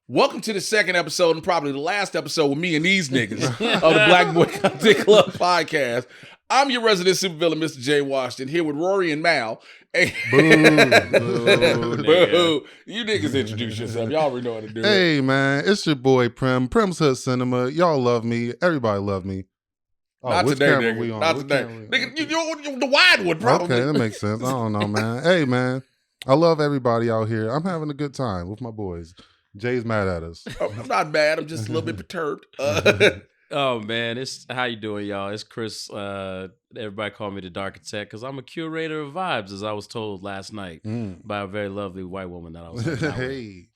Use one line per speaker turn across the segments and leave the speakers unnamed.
Welcome to the second episode and probably the last episode with me and these niggas of the Black Boy Content Club podcast. I'm your resident supervillain, Mr. J. Washington, here with Rory and Mal. Hey. Boo. Boo. You niggas introduce yourself. Y'all already know how to do it.
Hey, man, it's your boy Primm. Primm's Hood Cinema. Y'all love me. Everybody love me.
Oh, not today, nigga. We on? Not today. Nigga, you're the wide one, probably.
Okay, that makes sense. I don't know, man. Hey, man, I love everybody out here. I'm having a good time with my boys. Jay's mad at us.
Oh, I'm not mad. I'm just a little bit perturbed.
Oh man, it's how you doing, y'all? It's Chris. Everybody call me the Dark Architect because I'm a curator of vibes, as I was told last night by a very lovely white woman that I was.
Hey,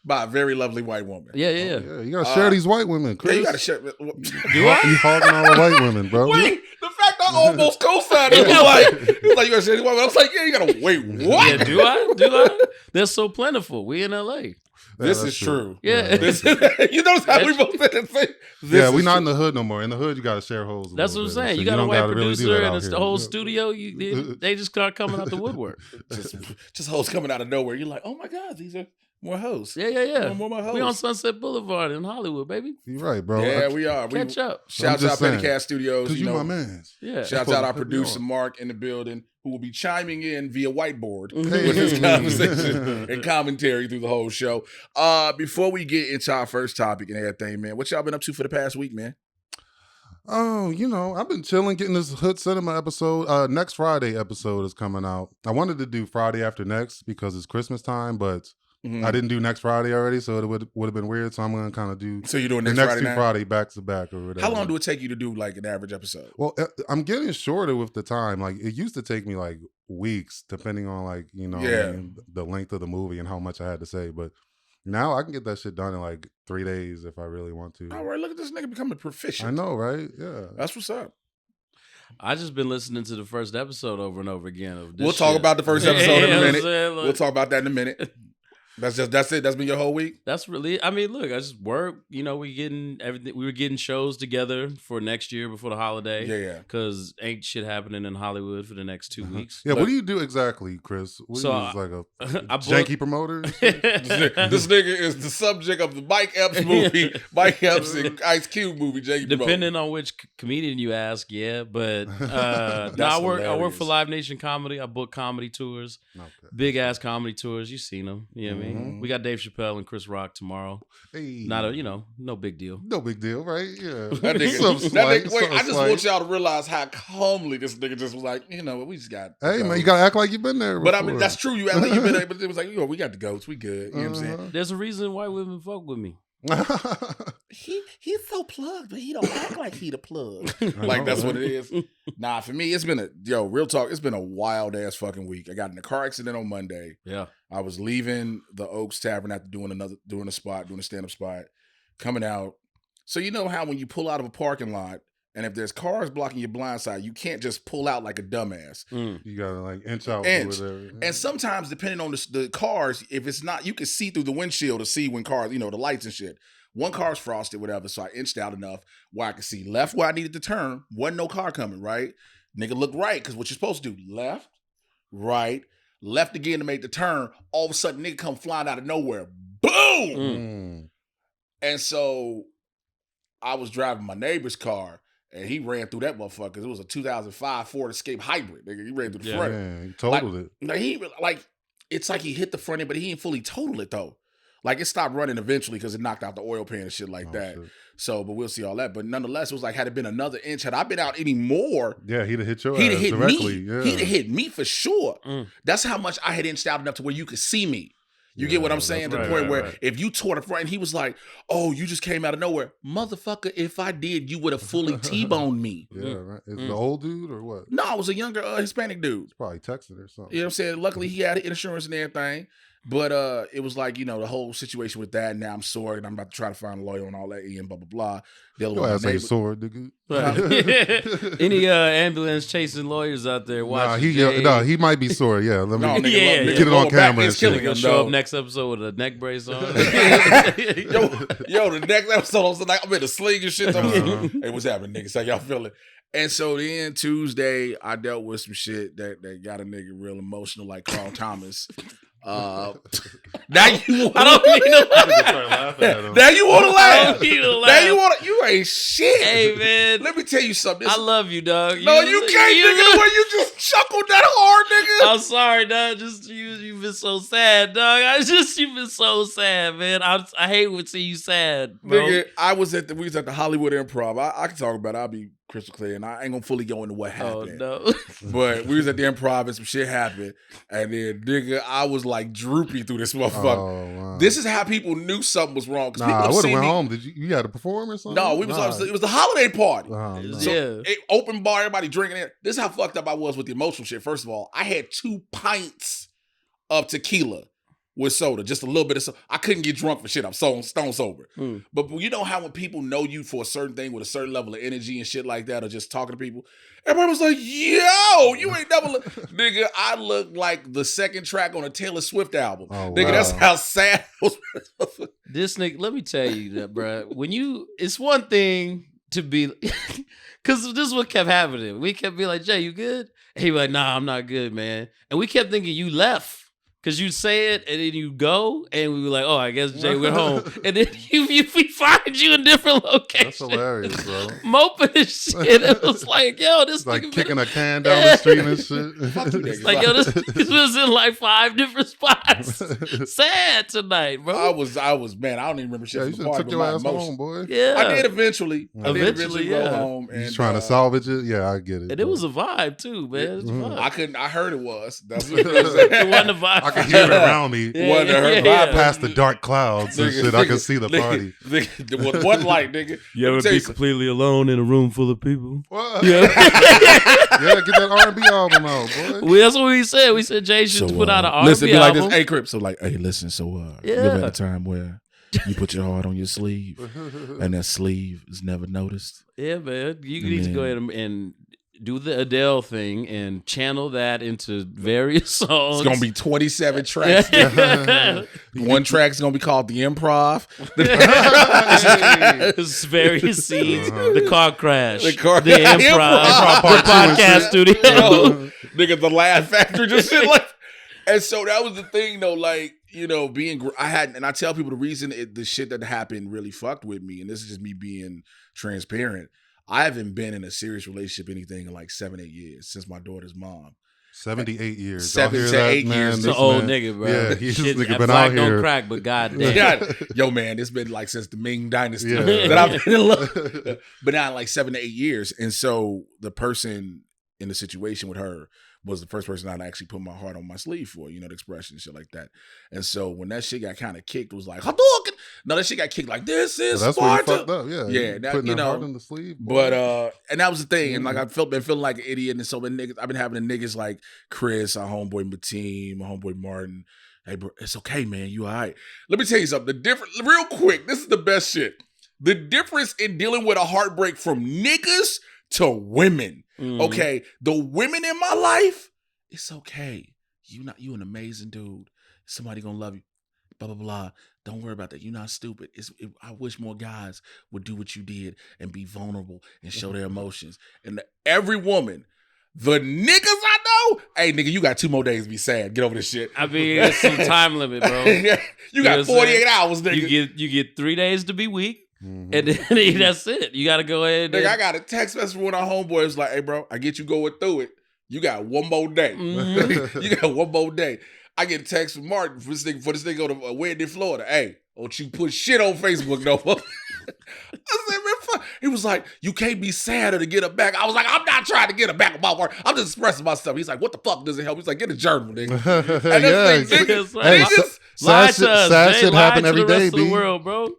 by a very lovely white woman.
Yeah.
Yeah, you gotta share these white women, Chris.
Yeah, you gotta share.
Do I?
You hogging all the white women, bro.
Wait, the fact I almost co-signed it was like you gotta share these white women. I was like, yeah, you gotta wait. What?
Yeah, do I? They're so plentiful. We in LA.
This is true.
Yeah.
You notice how we both said it?
Yeah, we're not in the hood no more. In the hood, you got to share holes.
That's what I'm saying. You got a white producer and it's the whole studio. They just start coming out the woodwork.
just hoes coming out of nowhere. You're like, oh my God, these are more hoes.
Yeah.
More hoes.
We on Sunset Boulevard in Hollywood, baby.
You're right, bro.
Yeah, we are.
Catch up.
Shouts out Petty Cat Studios.
Because you my man.
Yeah.
Shouts out our producer, Mark, in the building, who will be chiming in via whiteboard with his conversation and commentary through the whole show. Before we get into our first topic and everything, man, what y'all been up to for the past week, man?
Oh, I've been chilling, getting this Hood Cinema episode. Next Friday episode is coming out. I wanted to do Friday after next because it's Christmas time, but I didn't do next Friday already, so it would have been weird. So I'm going to kind of do
so you're doing
the
next
Friday two Friday back to back or whatever.
How long do it take you to do like an average episode?
Well, I'm getting shorter with the time. Like it used to take me like weeks, depending on the length of the movie and how much I had to say. But now I can get that shit done in like 3 days if I really want to.
All right, look at this nigga becoming proficient.
I know, right? Yeah,
that's what's up.
I just been listening to the first episode over and over again. Of this
we'll talk about the first episode in a minute. We'll talk about that in a minute. That's it. That's been your whole week.
That's really. I mean, look, I just work. We getting everything. We were getting shows together for next year before the holiday.
Yeah.
Because ain't shit happening in Hollywood for the next 2 weeks.
Yeah. What do you do exactly, Chris? What
so
is like a janky promoter?
This nigga is the subject of the Mike Epps movie, Mike Epps and Ice Cube movie. Janky
Depending
promoter.
on which comedian you ask, yeah. But I work for Live Nation Comedy. I book comedy tours, big ass comedy tours. You've seen them. You know what I mean? We got Dave Chappelle and Chris Rock tomorrow.
Hey.
Not no big deal.
No big deal, right? Yeah.
That nigga, wait, I just want y'all to realize how calmly this nigga just was like, we just got.
Hey, man, you gotta act like you've been there before.
But I mean, that's true. You act like you've been there, but it was like, we got the goats, we good. You know what I'm saying?
There's a reason white women fuck with me.
He's so plugged, but he don't act like he the plug. Like that's what it is. Nah, for me, it's been real talk. It's been a wild ass fucking week. I got in a car accident on Monday.
Yeah,
I was leaving the Oaks Tavern after doing a stand-up spot, coming out. So you know how when you pull out of a parking lot and if there's cars blocking your blind side, you can't just pull out like a dumbass.
You gotta like inch out.
And sometimes depending on the cars, if it's not, you can see through the windshield to see when cars, the lights and shit. One car's frosted, whatever, so I inched out enough where I could see left where I needed to turn. Wasn't no car coming, right? Nigga look right, because what you're supposed to do, left, right, left again to make the turn. All of a sudden, nigga come flying out of nowhere. Boom! And so I was driving my neighbor's car, and he ran through that motherfucker, because it was a 2005 Ford Escape Hybrid. Nigga, he ran through the front.
Yeah, he totaled
it. It's like he hit the front end, but he ain't fully totaled it, though. Like, it stopped running eventually because it knocked out the oil pan and shit like that. Shit. So, but we'll see all that. But nonetheless, it was like, had it been another inch, had I been out any more...
Yeah, he'd have hit your ass directly. Yeah.
He'd have hit me for sure. That's how much I had inched out enough to where you could see me. You get what I'm saying? To the point where if you tore the front, and he was like, oh, you just came out of nowhere. Motherfucker, if I did, you would have fully T-boned me.
Yeah, right. Is it the old dude or what?
No, it was a younger Hispanic dude.
It's probably Texan or something.
You know what I'm saying? Luckily, he had insurance and everything. But it was like, the whole situation with that. And now I'm sore and I'm about to try to find a lawyer and all that and blah, blah, blah.
Your ass ain't sore, nigga.
Any ambulance chasing lawyers out there watching?
He might be sore. Yeah, let me get it on camera.
It's killing him.
Show up next episode with a neck brace on.
The next episode, I was like, I'm in a sling and shit. Hey, what's happening, niggas? How y'all feeling? And so then Tuesday, I dealt with some shit that got a nigga real emotional, like Carl Thomas. Now you
I don't need to
Now you want to laugh.
Now
you want to. You ain't shit.
Hey man,
let me tell you something.
I love you, dog.
No, you can't, nigga. The way you just chuckled that hard, nigga.
I'm sorry, dog. Just you've been so sad, dog. You've been so sad, man. I hate when see you sad, bro.
Nigga, we was at the Hollywood Improv. I can talk about it. I'll be crystal clear, and I ain't gonna fully go into what happened.
Oh no.
But we was at the Improv and some shit happened, and then nigga, I was like droopy through this motherfucker.
Oh, wow.
This is how people knew something was wrong.
Nah, I would have went home. Did you had to perform or something?
No, we was. It was the holiday party.
Yeah.
Open bar, everybody drinking it. This is how fucked up I was with the emotional shit. First of all, I had 2 pints of tequila with soda, just a little bit of soda. I couldn't get drunk for shit. I'm stone sober. But you know how when people know you for a certain thing with a certain level of energy and shit like that, or just talking to people, everybody was like, yo, you ain't never nigga, I look like the second track on a Taylor Swift album. Oh, nigga, wow. That's how sad I was.
This nigga, let me tell you that, bro. It's one thing to be, because this is what kept happening. We kept being like, Jay, you good? And he was like, nah, I'm not good, man. And we kept thinking you left. Because you say it, and then you go, and we were like, oh, I guess Jay went home. And then we find you in different locations.
That's hilarious, bro.
Moping and shit. It was like, yo, this
like kicking a can down the street and shit.
It's like, yo, this was in like 5 different spots. Sad tonight, bro.
I was, man, I don't even remember shit.
Yeah, you should have took your ass home, boy.
Yeah.
I did eventually. I did eventually go home.
And, you trying to salvage it? Yeah, I get it.
And it was a vibe, too, man.
I heard it was. That's what it was.
It wasn't a vibe.
I could hear it around me. Past the dark clouds and shit. I can see the party.
With one light, nigga.
You ever be completely alone in a room full of people?
What? Yeah. Yeah, get that R&B album out, boy.
Well, that's what we said. We said Jay should put out an R&B
listen, be
album.
Like this, hey, Crip. So like, hey, listen. So you live at a time where you put your heart on your sleeve, and that sleeve is never noticed.
Yeah, man. You need to go ahead and do the Adele thing and channel that into various songs.
It's gonna be 27 tracks. One track's gonna be called The Improv.
It's various scenes. The car crash. The
improv.
The podcast studio.
Nigga, the Laugh Factory, just shit like. And so that was the thing, though. Like, you know, I tell people the reason the shit that happened really fucked with me, and this is just me being transparent. I haven't been in a serious relationship anything in like 7-8 years since my daughter's mom.
78 years.
7 to 8 years.
He's an old nigga, bro.
Yeah, he's just nigga been out here.
Don't crack, but goddamn.
Yo, man, it's been like since the Ming Dynasty that I've been in love. But now like 7 to 8 years. And so the person in the situation with her was the first person I'd actually put my heart on my sleeve for, you know, the expression and shit like that. And so when that shit got kind of kicked, it was like, Hadouken! No, that shit got kicked like, this is
that's
Sparta.
Where you fucked up, yeah.
Yeah, that,
putting
you know,
heart in the sleeve. Boy.
But, and that was the thing. And like, I've been feeling like an idiot. And so many niggas, I've been having the niggas like Chris, our homeboy Mateen, my homeboy Martin. Hey, bro, it's okay, man. You all right. Let me tell you something. Real quick, this is the best shit. The difference in dealing with a heartbreak from niggas to women. Okay, the women in my life, it's okay. You an amazing dude. Somebody gonna love you. Blah blah blah. Don't worry about that. You're not stupid. I wish more guys would do what you did and be vulnerable and show their emotions. And every woman, the niggas I know, hey nigga, you got 2 more days to be sad. Get over this shit.
I mean, it's some time limit, bro.
You got 48 hours, nigga.
You get 3 days to be weak. And then that's it. You got to go ahead.
Nigga, I got a text message from one of our homeboys like, hey, bro, I get you going through it. You got 1 more day. You got 1 more day. I get a text from Martin for this thing go to a wedding in Florida. Hey, don't you put shit on Facebook no more. I said, man, fuck. He was like, you can't be sadder to get her back. I was like, I'm not trying to get her back with my work. I'm just expressing myself. He's like, what the fuck does it help? He's like, get a journal, nigga. And
sad shit happen every day, B.
World, bro.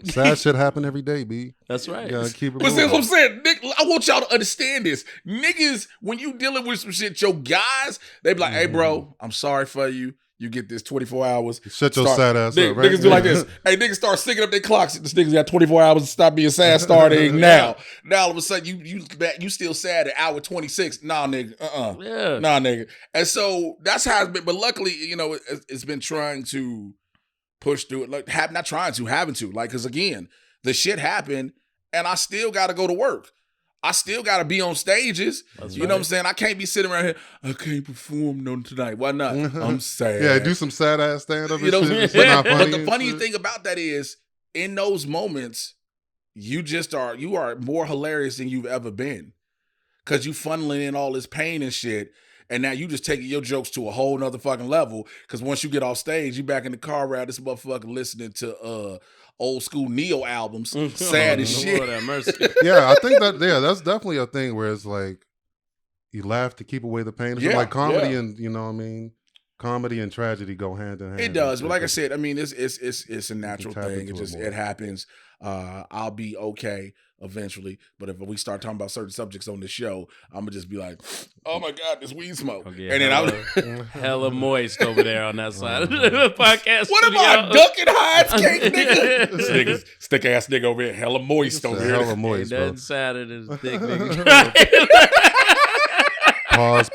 Sad shit happen every day, B.
That's right.
You gotta keep it
but see what I'm saying? Nick, I want y'all to understand this. Niggas, when you dealing with some shit, your guys, they be like, hey, bro, I'm sorry for you. You get this 24 hours.
Shut your sad ass up, right?
Niggas do like this. Hey, niggas start sticking up their clocks. This niggas got 24 hours to stop being sad starting now. Now all of a sudden you still sad at hour 26. Nah, nigga.
Yeah.
Nah, nigga. And so that's how it's been. But luckily, you know, it's been trying to push through it. Like, having to. Like, because again, the shit happened and I still got to go to work. I still got to be on stages.
That's
you know what I'm saying? I can't be sitting around here. I can't perform no tonight. Why not? I'm sad.
Yeah, do some sad ass stand up.
You know,
shit. It's not funny.
But the funny thing about that is, in those moments, you are more hilarious than you've ever been, because you funneling in all this pain and shit. And now you just taking your jokes to a whole nother fucking level. Because once you get off stage, you back in the car around this motherfucker listening to old school Neo albums, sad as shit.
Lord have mercy.
Yeah, I think that's definitely a thing where it's like you laugh to keep away the pain. It's like comedy and you know what I mean. Comedy and tragedy go hand in hand.
It does, but like I said, I mean, it's a natural thing. It happens. I'll be okay eventually, but if we start talking about certain subjects on the show, I'm gonna just be like, "Oh my god, this weed smoke," and then I'm
hella moist over there on that side of the podcast.
What am I, Duncan Hines cake, nigga? Stick ass nigga over here, hella moist over here.
Hella moist, bro.
Nothing sadder than a thick nigga.
Pause.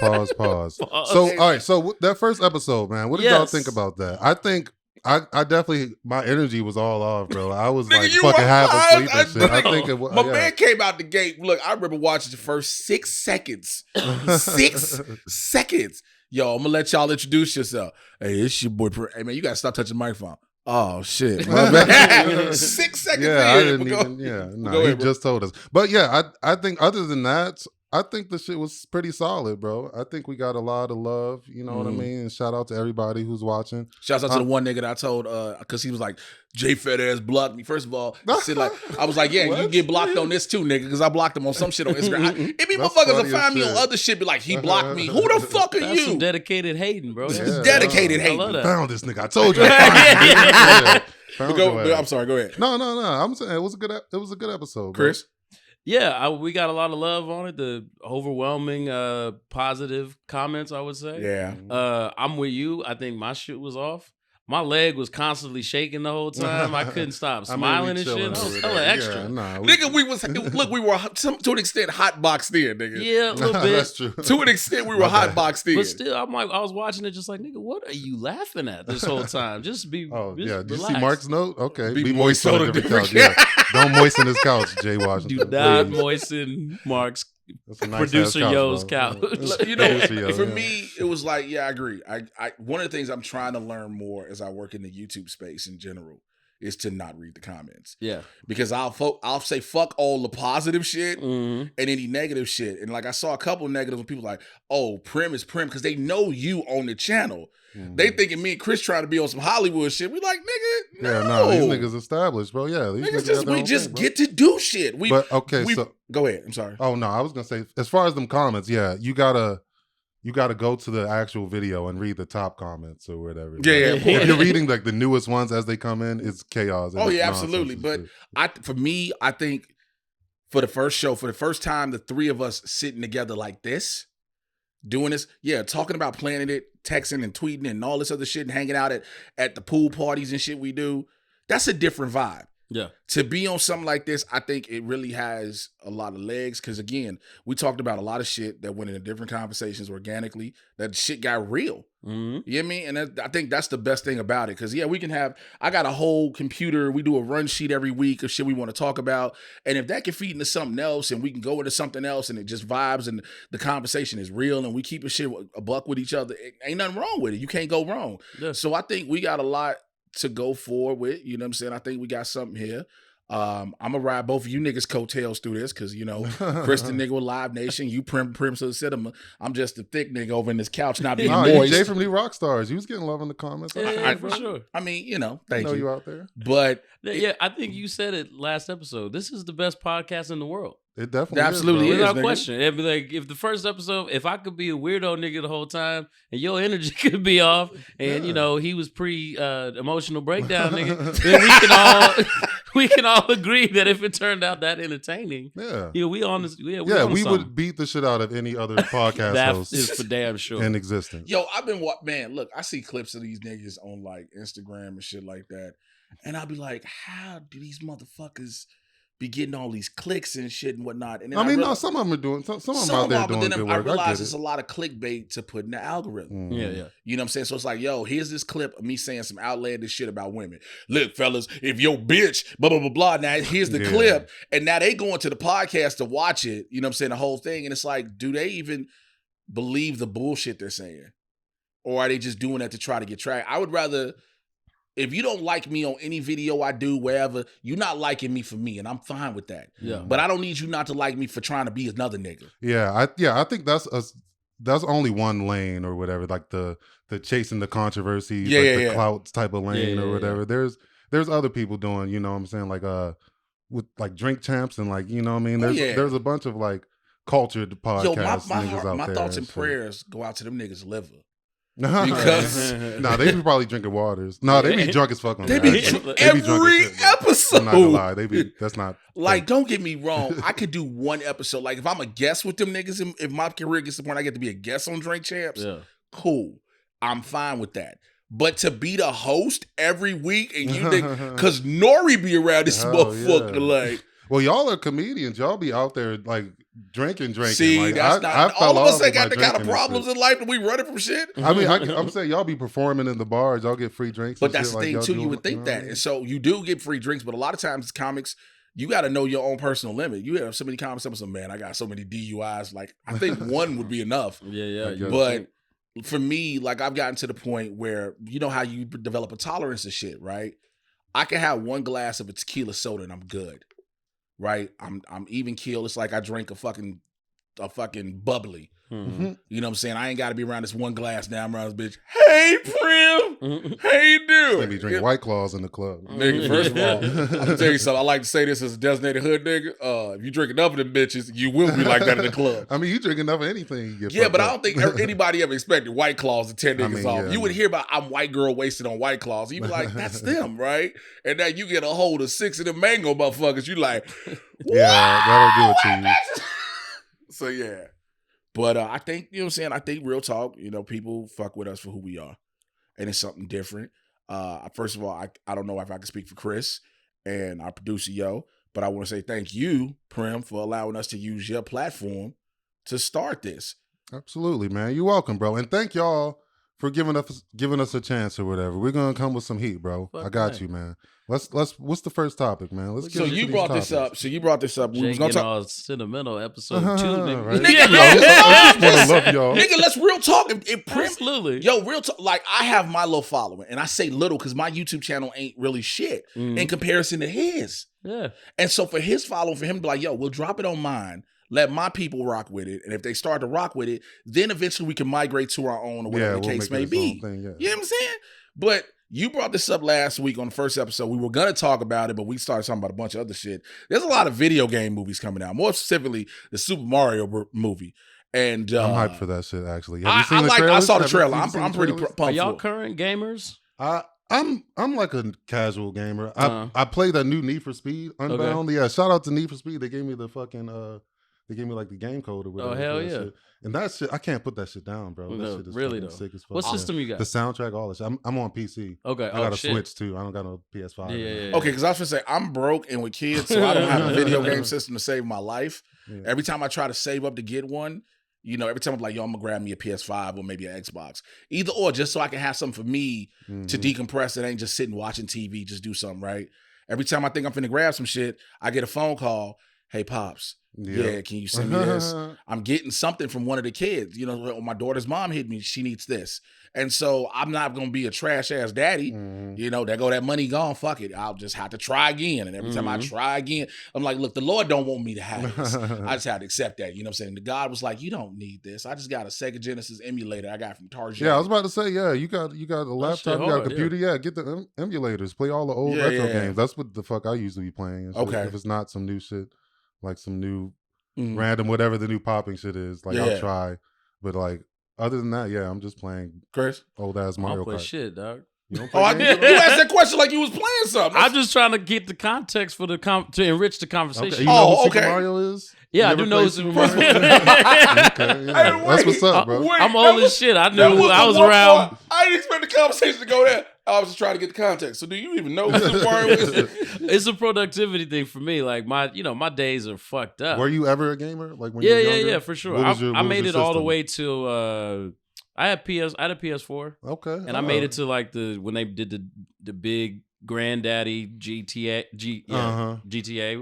So, all right. So that first episode, man, what did y'all think about that? I think I definitely, my energy was all off, bro. I was like fucking half asleep and shit. I think
my man came out the gate. Look, I remember watching the first 6 seconds. 6 seconds. Yo, I'm gonna let y'all introduce yourself. Hey, it's your boy. Hey, man, you gotta stop touching the microphone. Oh shit! 6 seconds.
Yeah, I didn't even. Yeah, no, he just told us. But yeah, I think other than that, I think the shit was pretty solid, bro. I think we got a lot of love. You know what I mean? And shout out to everybody who's watching.
Shouts out to the one nigga that I told, because he was like, Jay Fat Ass blocked me. First of all, I was like, yeah, you get blocked on this too, nigga, because I blocked him on some shit on Instagram. It be motherfuckers that find me on other shit, be like, he blocked me. Who the fuck are you?
Some dedicated hating, bro.
Dedicated hating.
I love that. Found this nigga. I told you.
I'm sorry. Go ahead.
No. I'm saying it was a good episode, bro.
Chris.
Yeah, we got a lot of love on it. The overwhelming positive comments, I would say.
Yeah.
I'm with you. I think my shit was off. My leg was constantly shaking the whole time. I couldn't stop smiling and shit. I was hella extra.
Nigga, we were to an extent hot boxed in, nigga.
Yeah, a little bit.
That's true.
To an extent, we were hot boxed in.
But still, I was watching it just like, nigga, what are you laughing at this whole time? Just be.
Oh
just
yeah. Did you
relax.
see Mark's note? Okay.
Be
moist on a different couch. Yeah. Don't moisten his couch, Jay Washington.
Do not
please.
moisten Mark's
That's a nice
producer
couch,
Yo's
bro.
couch.
You know,
Producer Yo,
for
yeah.
me, it was like, yeah, I agree. I one of the things I'm trying to learn more as I work in the YouTube space in general is to not read the comments.
Yeah.
Because I'll say fuck all the positive shit
Mm-hmm.
and any negative shit. And like I saw a couple of negatives when people like, oh, Primm is Primm, because they know you on the channel.
Mm-hmm.
They thinking me and Chris trying to be on some Hollywood shit. We like, nigga, no.
Yeah, no, these niggas established, bro. Yeah, these
we just get to do shit.
But okay, so
go ahead. I'm sorry.
Oh no, I was gonna say, as far as them comments, yeah, you gotta go to the actual video and read the top comments or whatever.
Yeah.
If you're reading like the newest ones as they come in, it's chaos.
Oh yeah, absolutely. But I think for the first show, for the first time, the three of us sitting together like this, doing this, talking about planning it, texting and tweeting and all this other shit and hanging out at the pool parties and shit we do, that's a different vibe.
Yeah.
To be on something like this, I think it really has a lot of legs, because again, we talked about a lot of shit that went into different conversations organically. That shit got real.
Mm-hmm.
You know what I mean? And I think that's the best thing about it, because I got a whole computer. We do a run sheet every week of shit we want to talk about. And if that can feed into something else and we can go into something else and it just vibes and the conversation is real and we keep a buck with each other, ain't nothing wrong with it. You can't go wrong. Yeah. So I think we got a lot to go forward with, you know what I'm saying? I think we got something here. I'm gonna ride both of you niggas coattails through this, because you know, Chris the nigga with Live Nation, you Primm to the cinema. I'm just a thick nigga over in this couch not being moist.
Jay from the Rockstars, he was getting love in the comments.
Yeah, for sure.
I mean, you know, thank you.
I know you out there,
but
yeah, I think you said it last episode. This is the best podcast in the world.
It definitely
absolutely
is,
without question. It'd be like, if the first episode, if I could be a weirdo nigga the whole time and your energy could be off, and you know he was emotional breakdown nigga, then we can all agree that if it turned out that entertaining, we
would beat the shit out of any other podcast host.
That is for damn sure
in existence.
Yo, look, I see clips of these niggas on like Instagram and shit like that, and I'll be like, how do these motherfuckers be getting all these clicks and shit and whatnot. And then
I mean, no, some of them are doing. Some of them out there doing good work.
I realize it's a lot of clickbait to put in the algorithm.
Yeah.
You know what I'm saying? So it's like, yo, here's this clip of me saying some outlandish shit about women. Look, fellas, if your bitch, blah, blah, blah, blah. Now here's the clip. And now they go into the podcast to watch it. You know what I'm saying? The whole thing. And it's like, do they even believe the bullshit they're saying? Or are they just doing that to try to get track? I would rather... If you don't like me on any video I do, wherever, you're not liking me for me, and I'm fine with that.
Yeah.
But I don't need you not to like me for trying to be another nigga.
Yeah, I think that's only one lane or whatever, like the chasing the controversy, the clout type of lane or whatever. There's other people doing, you know what I'm saying, like with like drink champs and like, you know what I mean. There's a bunch of like cultured podcasts.
My thoughts and prayers go out to them niggas' liver.
Because they be probably drinking waters. No, they be drunk as fuck on
they
that.
Be every episode.
I'm not gonna lie. That's not
like, don't get me wrong. I could do one episode. Like if I'm a guest with them niggas, and if my career gets to the point I get to be a guest on Drink Champs, cool. I'm fine with that. But to be the host every week and you think, cause Nori be around this motherfucker, like.
Well, y'all are comedians. Y'all be out there like drinking.
See,
like,
that's not. All of us ain't got the kind of problems in life that we running from shit.
I mean, I'm saying y'all be performing in the bars. Y'all get free drinks.
But that's the thing
like
too. You would think that, and so you do get free drinks. But a lot of times, comics, you got to know your own personal limit. You have so many comics. I'm saying, man, I got so many DUIs. Like I think one would be enough.
Yeah.
But for me, like I've gotten to the point where you know how you develop a tolerance to shit, right? I can have one glass of a tequila soda and I'm good. Right, I'm even keel. It's like I drink a fucking bubbly.
Mm-hmm.
You know what I'm saying? I ain't got to be around this one glass now. I'm around this bitch. Hey, Primm. How you doing?
They be drinking White Claws in the club.
Nigga, first of all, I'm going to tell you something. I like to say this as a designated hood nigga. If you drink enough of them bitches, you will be like that in the club.
I mean, you drink enough of anything. You
get but I don't think anybody ever expected White Claws to tear niggas off. Yeah. You would hear about I'm white girl wasted on White Claws. You be like, that's them, right? And then you get a hold of 6 of them mango motherfuckers. You like,
yeah, that'll do it to you.
So, yeah. But I think, you know what I'm saying? I think real talk, you know, people fuck with us for who we are. And it's something different. First of all, I don't know if I can speak for Chris and our producer, Yo, but I want to say thank you, Primm, for allowing us to use your platform to start this.
Absolutely, man. You're welcome, bro. And thank y'all for giving us a chance or whatever. We're gonna come with some heat, bro.
Fuck
I got you, man. Let's. What's the first topic, man? Let's.
So you brought this up. We was gonna talk
all sentimental episode 2, nigga.
Right?
Nigga, let's real talk. If Primm,
absolutely,
yo, real talk. Like I have my little following, and I say little because my YouTube channel ain't really shit in comparison to his.
Yeah.
And so for his following, for him to be like, yo, we'll drop it on mine. Let my people rock with it. And if they start to rock with it, then eventually we can migrate to our own or whatever the case may be.
Thing,
You know what I'm saying? But you brought this up last week on the first episode. We were going to talk about it, but we started talking about a bunch of other shit. There's a lot of video game movies coming out, more specifically the Super Mario movie. And
I'm hyped for that shit, actually. Have you seen the trailer?
I saw the trailer. I'm pretty pumped.
Are y'all current gamers?
I'm like a casual gamer. I played that new Need for Speed Unbound.
Okay.
Yeah, shout out to Need for Speed. They gave me the fucking they gave me like the game code or whatever.
Oh hell yeah!
Shit. And that shit, I can't put that shit down, bro. That shit is
really though.
Sick as fuck.
What system you got?
The soundtrack, all that shit. I'm on PC.
Okay,
I got a Switch too. I don't got no PS5.
Yeah.
Okay, because I was gonna say I'm broke and with kids, so I don't have a video game system to save my life. Yeah. Every time I try to save up to get one, you know, every time I'm like, yo, I'm gonna grab me a PS5 or maybe an Xbox. Either or, just so I can have something for me to decompress. It ain't just sitting watching TV, just do something, right? Every time I think I'm finna grab some shit, I get a phone call. Hey, Pops. Yeah, can you send me this? I'm getting something from one of the kids. You know, my daughter's mom hit me. She needs this. And so I'm not going to be a trash ass daddy. You know, there go that money gone. Fuck it. I'll just have to try again. And every time I try again, I'm like, look, the Lord don't want me to have this. I just have to accept that. You know what I'm saying? The God was like, you don't need this. I just got a Sega Genesis emulator I got from Target.
Yeah, I was about to say, yeah, you got a laptop, you got a computer. Yeah, get the emulators. Play all the old retro games. That's what the fuck I usually be playing. Okay. If it's not some new shit, like some new random whatever the new popping shit is, like I'll try. But like other than that, yeah, I'm just playing
Chris
old ass Mario Kart.
Shit, dog.
You don't play
you asked that question like you was playing something.
I'm just trying to get the context for to enrich the conversation.
Okay. You know who Super Mario is?
Yeah, I do know Super Mario.
That's what's up, bro.
I'm old as shit. I knew I was around.
I didn't expect the conversation to go there. I was just trying to get the context. So do you even know what Super Mario is?
It's a productivity thing for me. Like my days are fucked up.
Were you ever a gamer? Like when you were younger?
Yeah, for sure.
What
I made it all the
system?
way to I had a PS4.
Okay.
And I made it to like when they did the big granddaddy GTA.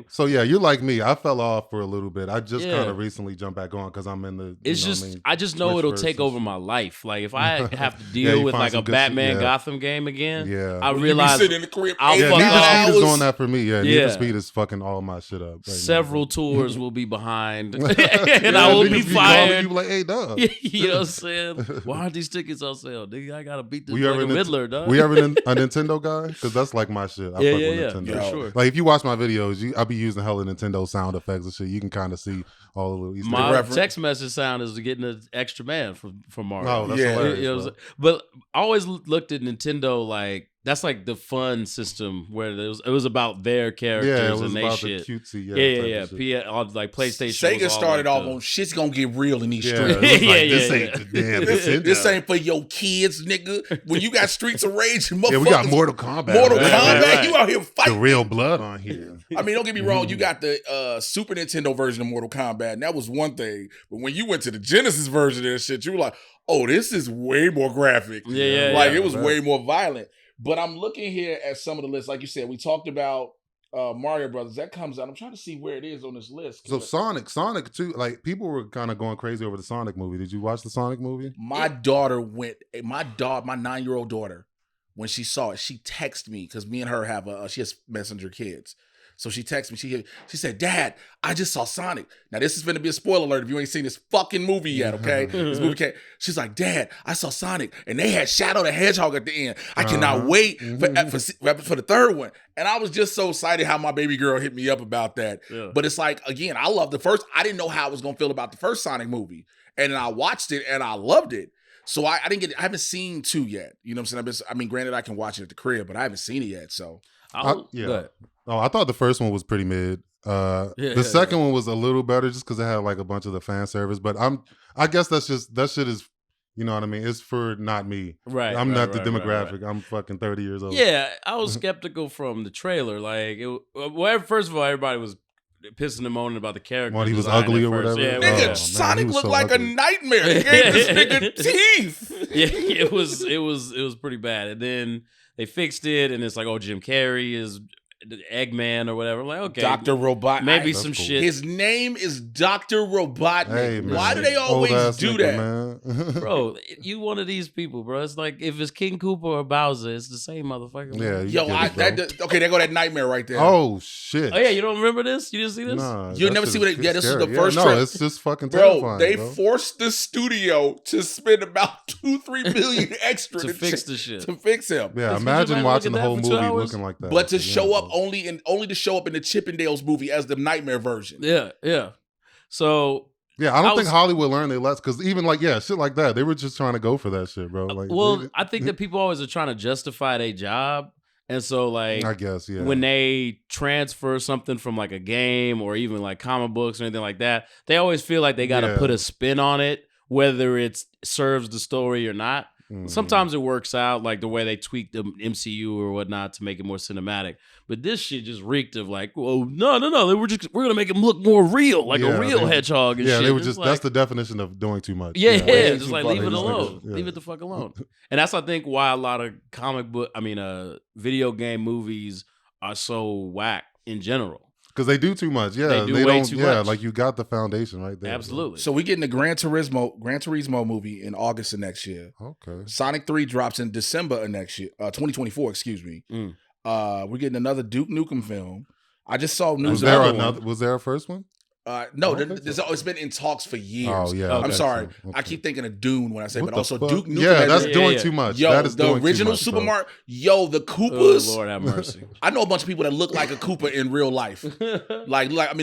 So yeah, you're like me. I fell off for a little bit. I just
Yeah.
kind of recently jumped back on because I'm in the.
It's
you know
just
what I mean?
I just know
Switch
it'll
versus-
take over my life. Like if I have to
Yeah,
deal
you
with
find
like
some
a
good
Batman
shit, yeah.
Gotham game again,
Yeah.
I
You be
realize
sitting in the crib.
I'll
eight
Yeah,
fuck
Need for
off.
Speed is doing that for me. Yeah, Need
Yeah.
for Speed is fucking all my shit up. Right now.
several tours will be behind, and
Yeah,
I will
niggas
be
calling
fired.
You like, hey, dog.
You know what I'm saying? Why aren't these tickets on sale? Nigga, I gotta beat this
We
like
ever
a Riddler, dog.
We ever a Nintendo guy? Because that's like my shit. I
Yeah,
fuck
yeah,
with
yeah,
Nintendo.
for
Yo.
sure.
Like if you watch my videos, I be using hella Nintendo sound effects and shit. You can kind of see all the little Easter
My
eggs.
reference.
text message sound is getting an extra man from Mario.
Oh, that's
Yeah.
hilarious.
You know what I'm saying? But I always looked at Nintendo like that's like the fun system where it was about their characters
Yeah, it was
and they
about
shit.
the cutesy.
Yeah.
type of shit.
All, like PlayStation.
Sega
was all
started
like
off on shit's gonna get real in these
Yeah,
streets.
it was like,
Yeah,
this
yeah,
ain't
yeah.
the damn
This,
Nintendo.
this ain't for your kids, nigga. When you got Streets of Rage, motherfuckers.
Yeah, we got Mortal Kombat.
Mortal
Right,
Kombat.
right, right.
You out here
The
fighting.
real blood on here.
I mean, don't get me wrong. You got the Super Nintendo version of Mortal Kombat, and that was one thing. But when you went to the Genesis version of that shit, you were like, "Oh, this is way more graphic."
Yeah,
like
yeah,
it was
right.
way more violent. But I'm looking here at some of the lists. Like you said, we talked about Mario Brothers. That comes out. I'm trying to see where it is on this list.
So Sonic too. Like people were kind of going crazy over the Sonic movie. Did you watch the Sonic movie?
My daughter went. My 9-year-old daughter, when she saw it, she texted me because me and her have she has messenger kids. So she texted me. She said, "Dad, I just saw Sonic." Now this is going to be a spoiler alert if you ain't seen this fucking movie yet. Okay, this movie came. She's like, "Dad, I saw Sonic, and they had Shadow the Hedgehog at the end. I cannot wait for the third one." And I was just so excited how my baby girl hit me up about that.
Yeah.
But it's like, again, I love the first. I didn't know how I was going to feel about the first Sonic movie, and then I watched it and I loved it. So I haven't seen 2 yet. You know what I'm saying? Granted, I can watch it at the crib, but I haven't seen it yet. So
Yeah.
Go ahead.
Oh, I thought the first one was pretty mid. The second one was a little better just because it had like a bunch of the fan service. But I guess that shit is, you know what I mean? It's for not me.
Right.
I'm not the
right,
demographic.
right.
I'm fucking 30 years old.
Yeah, I was skeptical from the trailer. Like, first of all, everybody was pissing and moaning about the character.
When he was
design
ugly
at
or
first.
whatever?
Yeah,
Oh,
nigga,
man,
Sonic
he was
looked
so
like
ugly.
a nightmare. They gave this nigga teeth.
yeah, it was pretty bad. And then they fixed it, and it's like, oh, Jim Carrey is the Eggman or whatever. I'm like, okay,
Dr. Robot.
maybe
That's
some
cool.
shit.
His name is Dr. Robotnik.
Hey, man.
Why do they
Old
always
ass
do
nigga,
that?
man.
Bro, you one of these people, bro. It's like if it's King Koopa or Bowser, it's the same motherfucker. man.
Yeah, you
Yo,
get it, bro.
okay, there go that nightmare right there.
Oh shit.
Oh yeah, you don't remember this? You didn't see this?
Nah,
You'll
that
never
shit
see what
is
they- yeah, this is
scary.
the first
No,
trip.
it's just fucking
Bro,
terrifying.
they
bro.
forced the studio to spend about 2-3 million extra
To fix the shit.
to fix him.
Yeah,
Could you
imagine
imagine
watching
looking
the
at
whole
that for
movie
2 hours?
looking like that.
But to
Yeah,
show up
bro.
only to show up in the Chippendales movie as the nightmare version.
Yeah. So
Yeah, I don't
I
think
was-
Hollywood learned their lessons because even like shit like that, they were just trying to go for that shit, bro. Like,
well, I think that people always are trying to justify their job. And so like
I guess
when they transfer something from like a game or even like comic books or anything like that, they always feel like they got to
Yeah.
put a spin on it, whether it serves the story or not.
Mhm.
Sometimes it works out, like the way they tweak the MCU or whatnot to make it more cinematic. But this shit just reeked of like, well, no, we're gonna make him look more real, like
Yeah,
a real
they-
hedgehog and
yeah,
shit.
they were
It's
just
like,
that's the definition of doing too much.
yeah,
way
just
too
like
fucking
leave it
much.
alone.
Yeah.
Leave it the fuck alone. And that's I think why a lot of video game movies are so whack in general.
because they do too much. Yeah,
They do way
don't.
too
yeah,
much.
like you got the foundation right there. bro.
Absolutely.
So we getting the Gran Turismo movie in August of next year.
Okay.
Sonic 3 drops in December of next year, 2024, excuse me.
Mm.
We're getting another Duke Nukem film. I just saw news
Was
of
there
another one.
another? Was there a first one?
No,
I don't think so.
it's been in talks for years.
Oh yeah.
Okay.
I'm sorry.
Okay.
I keep thinking of Dune when I say,
What
but
the
also
fuck?
Duke Nukem.
Yeah, that's
Yeah,
doing
yeah.
too much.
Yo,
that is
the
doing
original
too much,
Super
bro.
Mario. Yo, the
Oh,
Koopas.
Lord have mercy.
I know a bunch of people that look like a Koopa in real life. a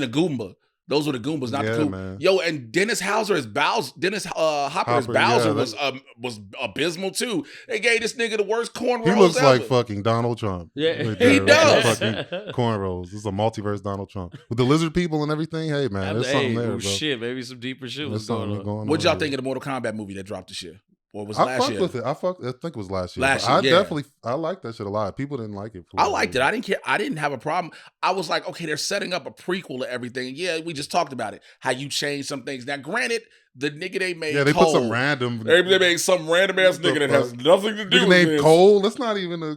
Goomba. Those were the Goombas, not
Yeah,
the Koopa.
man.
Yo, and Dennis Hopper as
Hopper,
Bowser
yeah,
was abysmal too. They gave this nigga the worst cornrows
He looks
ever.
like fucking Donald Trump.
Yeah.
Right
He
there, with
does.
the fucking cornrows. This is a multiverse Donald Trump with the lizard people and everything. Hey man, there's something there, bro.
Shit, maybe some deeper shit
There's
was going
something
on.
going on.
What y'all
here.
think of the Mortal Kombat movie that dropped this year? Or was
I
last
fucked
year?
with it. I think it was last year.
Last
But
year, yeah.
I liked that shit a lot. People didn't like it.
I liked it. I didn't care. I didn't have a problem. I was like, okay, they're setting up a prequel to everything. Yeah, we just talked about it. How you change some things. Now, granted, the nigga they made
they
Cole,
put some random.
They made some random ass nigga that has nothing to do with
named
this.
Cole. That's not even a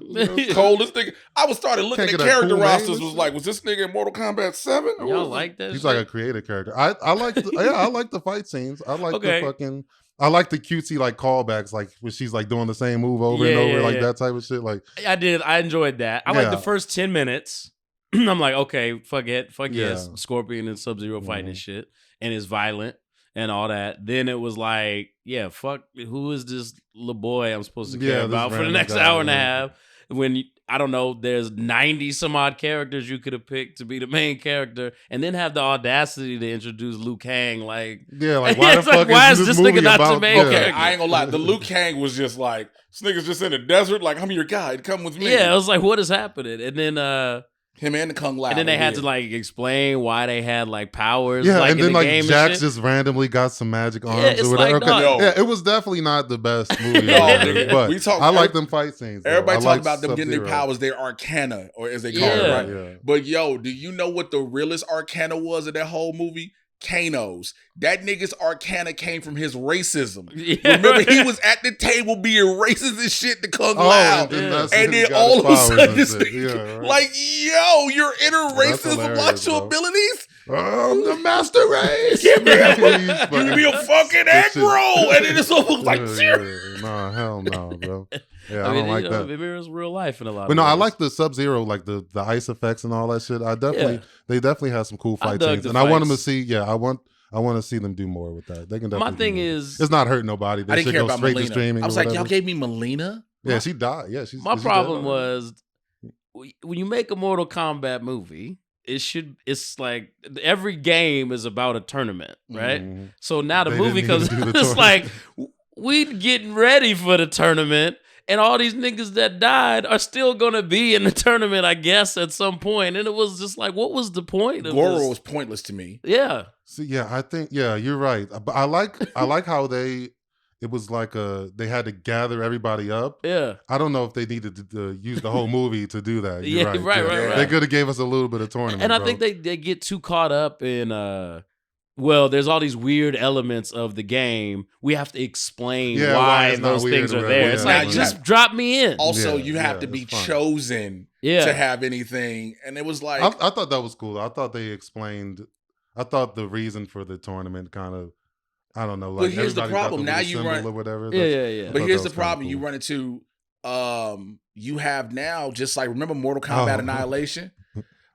Cole. This nigga. I was started looking
Can't
at
get a
character
cool
rosters.
name.
Was like, was this nigga in Mortal Kombat 7?
Y'all like that?
He's
shit?
like a creative character. I like I like the fight scenes. I like
Okay.
the fucking. I like the cutesy like callbacks, like when she's like doing the same move over and over, like that type of shit. Like
I did. I enjoyed that. I like the first 10 minutes. I'm like, okay, fuck it. Fuck yes. Scorpion and Sub-Zero fighting and shit. And it's violent and all that. Then it was like, yeah, fuck, who is this little boy I'm supposed to care about for the next hour and a half? When, I don't know, there's 90 some odd characters you could have picked to be the main character and then have the audacity to introduce Liu Kang. Like,
like, why the fuck
why
is
this
movie
nigga not
about,
the main
Okay,
character?
I ain't gonna lie. The Liu Kang was just like, this nigga's just in the desert. Like, I'm your guide. Come with me.
Yeah, I was like, what is happening? And then,
him and the Kung Lao.
and then they had to like explain why they had like powers.
Yeah,
like,
and
in
then
the
like
game
Jax
and shit.
just randomly got some magic arms
it's
or whatever.
like, dog.
Yeah, it was definitely not the best movie,
No,
ever, but
we talk-
I like them fight scenes. Though.
Everybody
I
talk
like
about them getting their
Sub-Zero.
powers, their arcana, or as they call
Yeah.
it, right?
Yeah.
But yo, do you know what the realest arcana was of that whole movie? Kanos. That nigga's arcana came from his racism.
Yeah,
Remember,
right.
he was at the table being racist and shit to Kung Lao.
and then, that's
And
when he
then
got
all
his
of a
powers
sudden,
and
this
shit.
nigga,
Yeah, right.
like, yo, your inner
That's
racism
hilarious,
blocks your
bro.
abilities?
I'm the master race.
Give me a,
He's
give me a fucking
That
egg
shit-
roll. And then it's almost like,
Nah, hell no, bro. Yeah, I,
mean,
don't like
you know,
that.
it mirrors real life in a lot
But
of
no, I
ways.
like the Sub-Zero, like the ice effects and all that shit. I definitely, they definitely have some cool
I
fight
dug
scenes,
the
and I want them to
fights.
see. Yeah, I want to see them do more with that. They can definitely.
My thing
do more.
is,
it's not hurting nobody.
I
They
didn't
should
care
go
about
straight to
Melina.
streaming.
I was
or
like,
whatever.
y'all gave me Melina?
Yeah, she died. Yeah, she's.
my
is she
problem
dead?
was when you make a Mortal Kombat movie, it's like every game is about a tournament, right?
Mhm.
So now the
They
movie
didn't
comes,
even do the
it's
tournament.
like we getting ready for the tournament. And all these niggas that died are still gonna be in the tournament, I guess, at some point. And it was just like, what was the point of
Goro
this?
was pointless to me.
Yeah.
See, yeah, I think, yeah, you're right. But I like how it was like they had to gather everybody up.
Yeah.
I don't know if they needed to use the whole movie to do that. You're
Yeah,
right.
right.
They could have gave us a little bit of tournament.
And I
bro.
think they get too caught up in well, there's all these weird elements of the game. We have to explain
why
why
it's not
those
weird
things
or
are
whatever.
there. It's
Yeah,
like,
yeah.
just drop me in.
Also,
Yeah,
you have
yeah,
to be
it's fun.
chosen
Yeah.
to have anything. And it was like,
I thought that was cool. I thought they explained. I thought the reason for the tournament kind of. I don't know. Like,
But here's the
everybody got
problem. Now
little
you
symbol
run-
or whatever.
Yeah.
but
thought
here's
that
the
was kinda
problem. You
cool.
run into, you have now, just like, remember Mortal Kombat
Oh.
Annihilation?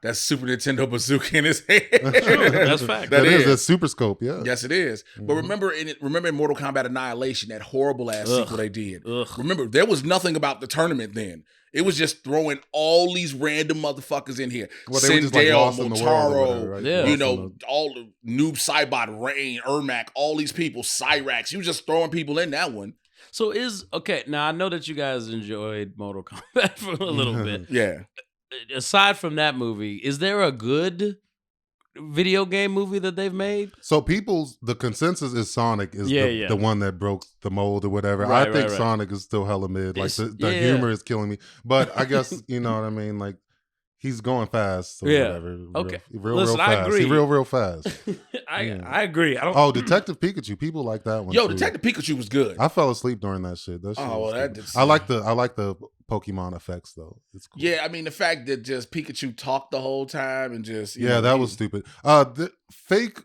That Super Nintendo bazooka in his head.
That's fact.
That
is
is.
a super scope. Yeah.
Yes, it is. But remember in Mortal Kombat Annihilation, that horrible ass
Ugh.
sequel they did.
Ugh.
Remember, there was nothing about the tournament then. It was just throwing all these random motherfuckers in here.
Well, they were just, like,
Sindel,
lost in the world or
Motaro,
whatever, right?
Yeah.
Lost
you
in
know,
the-
all the Noob Saibot, Rain, Ermac, all these people, Cyrax. You was just throwing people in that one.
So okay, now I know that you guys enjoyed Mortal Kombat for a little bit.
Yeah.
Aside from that movie, is there a good video game movie that they've made?
So the consensus is Sonic is
Yeah.
the one that broke the mold or whatever.
Right,
I think
right.
Sonic is still hella mid. Like the
Yeah.
humor is killing me. But I guess you know what I mean. Like he's going fast. Or
Yeah.
whatever.
Okay.
Real
Listen, I
fast.
agree.
He real fast.
I agree. I don't.
Oh, Detective Pikachu. People like that one.
Yo,
too.
Detective Pikachu was good.
I fell asleep during that shit. That shit
Oh,
was
well, that
stupid.
did-
I like the Pokemon effects though. It's cool.
Yeah, I mean, the fact that just Pikachu talked the whole time and just, you
Yeah,
know,
that
he-
was stupid. The fake,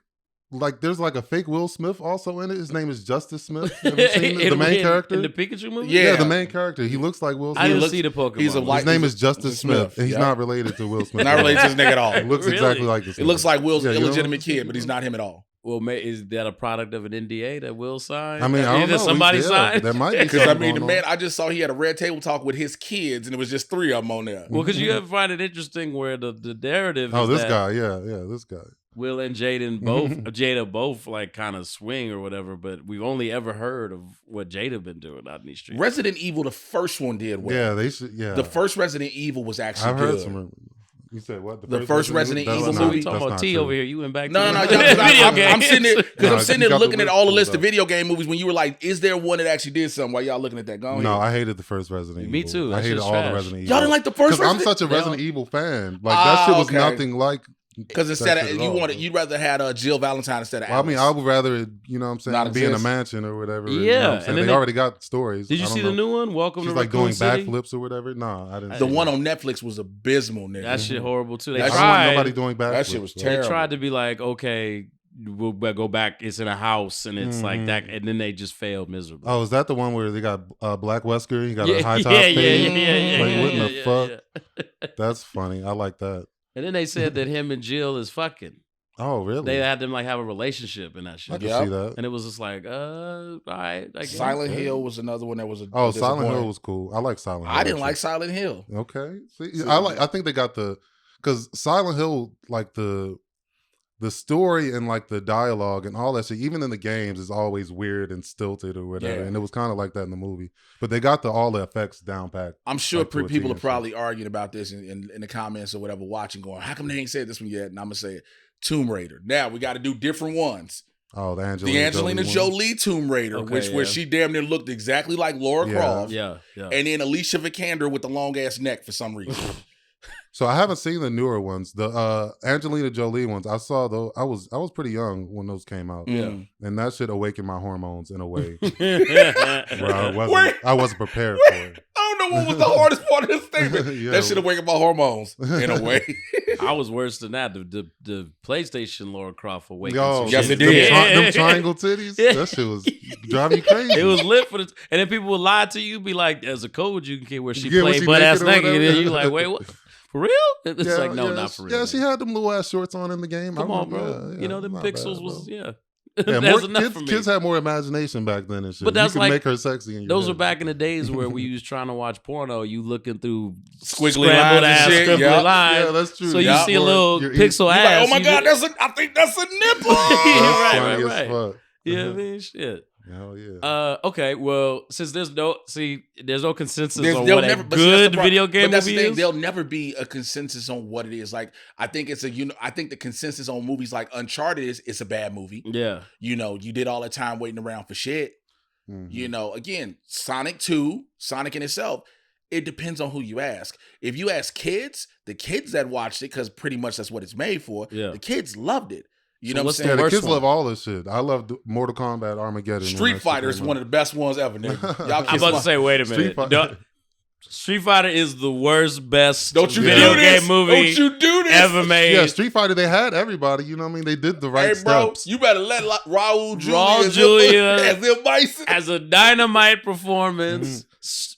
like, there's like a fake Will Smith also in it. His name is Justice Smith. Have you seen it? The main character?
in the Pikachu movie.
Yeah.
Yeah, the main character. He looks like Will Smith.
I didn't
looks-
see the Pokemon.
he's a
movie.
white-
His name
he's
is Justice
Smith,
Smith. And he's
yeah.
not related to Will Smith.
Not related to this nigga at all.
He looks
Really?
exactly like this.
It looks like Will's
Yeah, you know
illegitimate
what?
kid, but he's not him at all.
Well, is that a product of an NDA that Will signed?
I mean, I don't know.
Somebody signed.
There might be
Because, I
something
mean, the
going
man,
on.
I just saw he had a red table talk with his kids, and it was just 3 of them on there.
Well, because you ever find it interesting where the narrative
Oh,
is
this
that
guy. Yeah, this guy.
Will and Jada both like kind of swing or whatever, but we've only ever heard of what Jada been doing out in these streets.
Resident Evil, the first one did well.
Yeah, they should. Yeah,
The first Resident Evil was actually
I've
good.
heard some. You said what?
The first Resident
That's
Evil
not-
movie?
We talking
that's
about
not
T
true.
over here. You went back.
No,
to
no,
the video games.
I'm sitting there because
No,
I'm sitting
you
there
got the
looking at
list
all the
pulled
list of
up.
video game movies. When you were like, "Is there one that actually did something?" While y'all looking at that, go
No,
ahead.
I hated the first Resident Evil.
Me too.
I
That
hated
shit's
all
trash.
the Resident Evil.
Y'all didn't like the first
Because I'm
Resident?
such a
They
Resident
all-
Evil fan. Like that shit was
okay.
nothing like.
Because instead
that
of
shit at
you
all,
wanted,
bro.
you'd rather had Jill Valentine instead of
Well, I mean, I
Alice.
would rather, you know what I'm saying,
Not
be in a
exist.
mansion or whatever. you know
Yeah,
what I'm
and
saying?
then
They
they-
already got stories.
Did you
I don't
see
know.
the new one? Welcome
She's
to
like
Raccoon
doing
City?
backflips or whatever. No, I didn't.
The
see
one
that.
on Netflix was abysmal, nigga.
That shit horrible too. They
That
I
shit-
don't want
tried.
nobody doing backflips.
That shit was
bro.
terrible.
They tried to be like, okay, we'll go back. It's in a house, and it's like that, and then they just failed miserably.
Oh, is that the one where they got Black Wesker? He got
yeah,
a high top
yeah,
fade?
yeah.
Like, what in the
yeah,
fuck?
yeah.
That's funny. I like that.
And then they said that him and Jill is fucking.
Oh, really?
They had them like have a relationship and that
I
shit.
can
Yep.
see that.
And it was just like, all right. I guess.
Silent Hill was another one that was a
Oh,
a
Silent
disappointment.
Hill was cool. I like Silent Hill.
I didn't
actually.
like Silent Hill.
Okay. See, I think they got because Silent Hill, like the story and like the dialogue and all that shit, even in the games, is always weird and stilted or whatever.
Yeah.
And it was kind of like that in the movie. But they got all the effects down pat.
I'm sure
Like to a T
people are
and shit.
probably arguing about this in the comments or whatever, watching, going, "How come they ain't said this one yet?" And I'm gonna say it. Tomb Raider. Now we got to do different ones.
Oh, the
The Angelina Jolie Tomb Raider,
Okay,
where
yeah.
she damn near looked exactly like Laura
Yeah.
Croft,
Yeah.
and then Alicia Vikander with the long ass neck for some reason.
So I haven't seen the newer ones. The Angelina Jolie ones, I saw though. I was pretty young when those came out.
Mm.
And that shit awakened my hormones in a way
Yeah.
where
Wait.
I wasn't prepared for it.
I don't know what was the hardest part of this statement.
Yeah.
That should have wakened my hormones in a way.
I was worse than that. The PlayStation Laura Croft awakened.
Yo,
some
Yes,
shit.
it did.
Them triangle titties, that shit was driving you crazy.
It was lit for the, and then people would lie to you, be like, "As a code, you can get where she
Yeah, when
played
she
butt ass
naked or
naked," and then
whatever.
you like, "Wait, what? For real?" It's
Yeah,
like, no,
yeah,
not for real.
Yeah, she
man.
had them little ass shorts on in the game.
Come
I
on,
remember,
bro.
yeah,
You know, them
not
pixels
bad,
was
bro.
yeah.
Yeah,
That's
more,
enough for me.
kids had more imagination back then and shit.
But that's
you could
like-
make her sexy. In your
Those
head.
were back in the days where we was trying to watch porno. You looking through
Squiggly
scrambled
lines and
ass,
shit,
scribbly
yup.
lines.
Yeah, that's true.
So you
Yup.
see a little
Your-
pixel
You're like,
ass.
oh my
you
god,
just-
I think that's a nipple.
Right,
Funny
right,
as fuck.
yeah, I mean, shit.
Hell yeah.
Okay, well, since there's no consensus on
There'll
what
never-
a
but see, that's
good
the pro-
video game
but that's
movie
the thing,
is.
there'll never be a consensus on what it is. Like, I think I think the consensus on movies like Uncharted is it's a bad movie.
Yeah,
You know, you did all the time waiting around for shit.
Mhm.
You know, again, Sonic 2, Sonic in itself, it depends on who you ask. If you ask kids, the kids that watched it, because pretty much that's what it's made for,
Yeah.
the kids loved it. You
So
know what I'm
what's the
saying?
Yeah, the
worst
kids
one?
love all this shit. I love Mortal Kombat, Armageddon. when
Street
that shit
Fighter is
came
one
out.
of the best ones ever, nigga. Y'all
I'm
kiss
about
my-
to say, wait a
Street
minute.
Fighter.
Street Fighter is the worst, best
Don't you
video
do this.
game movie
Don't you do this.
ever made.
Yeah, Street Fighter, they had everybody. You know what I mean? They did the right
Hey, bro,
steps.
you better let Raul Julia,
Raul Julia
as if Bison.
As a dynamite performance,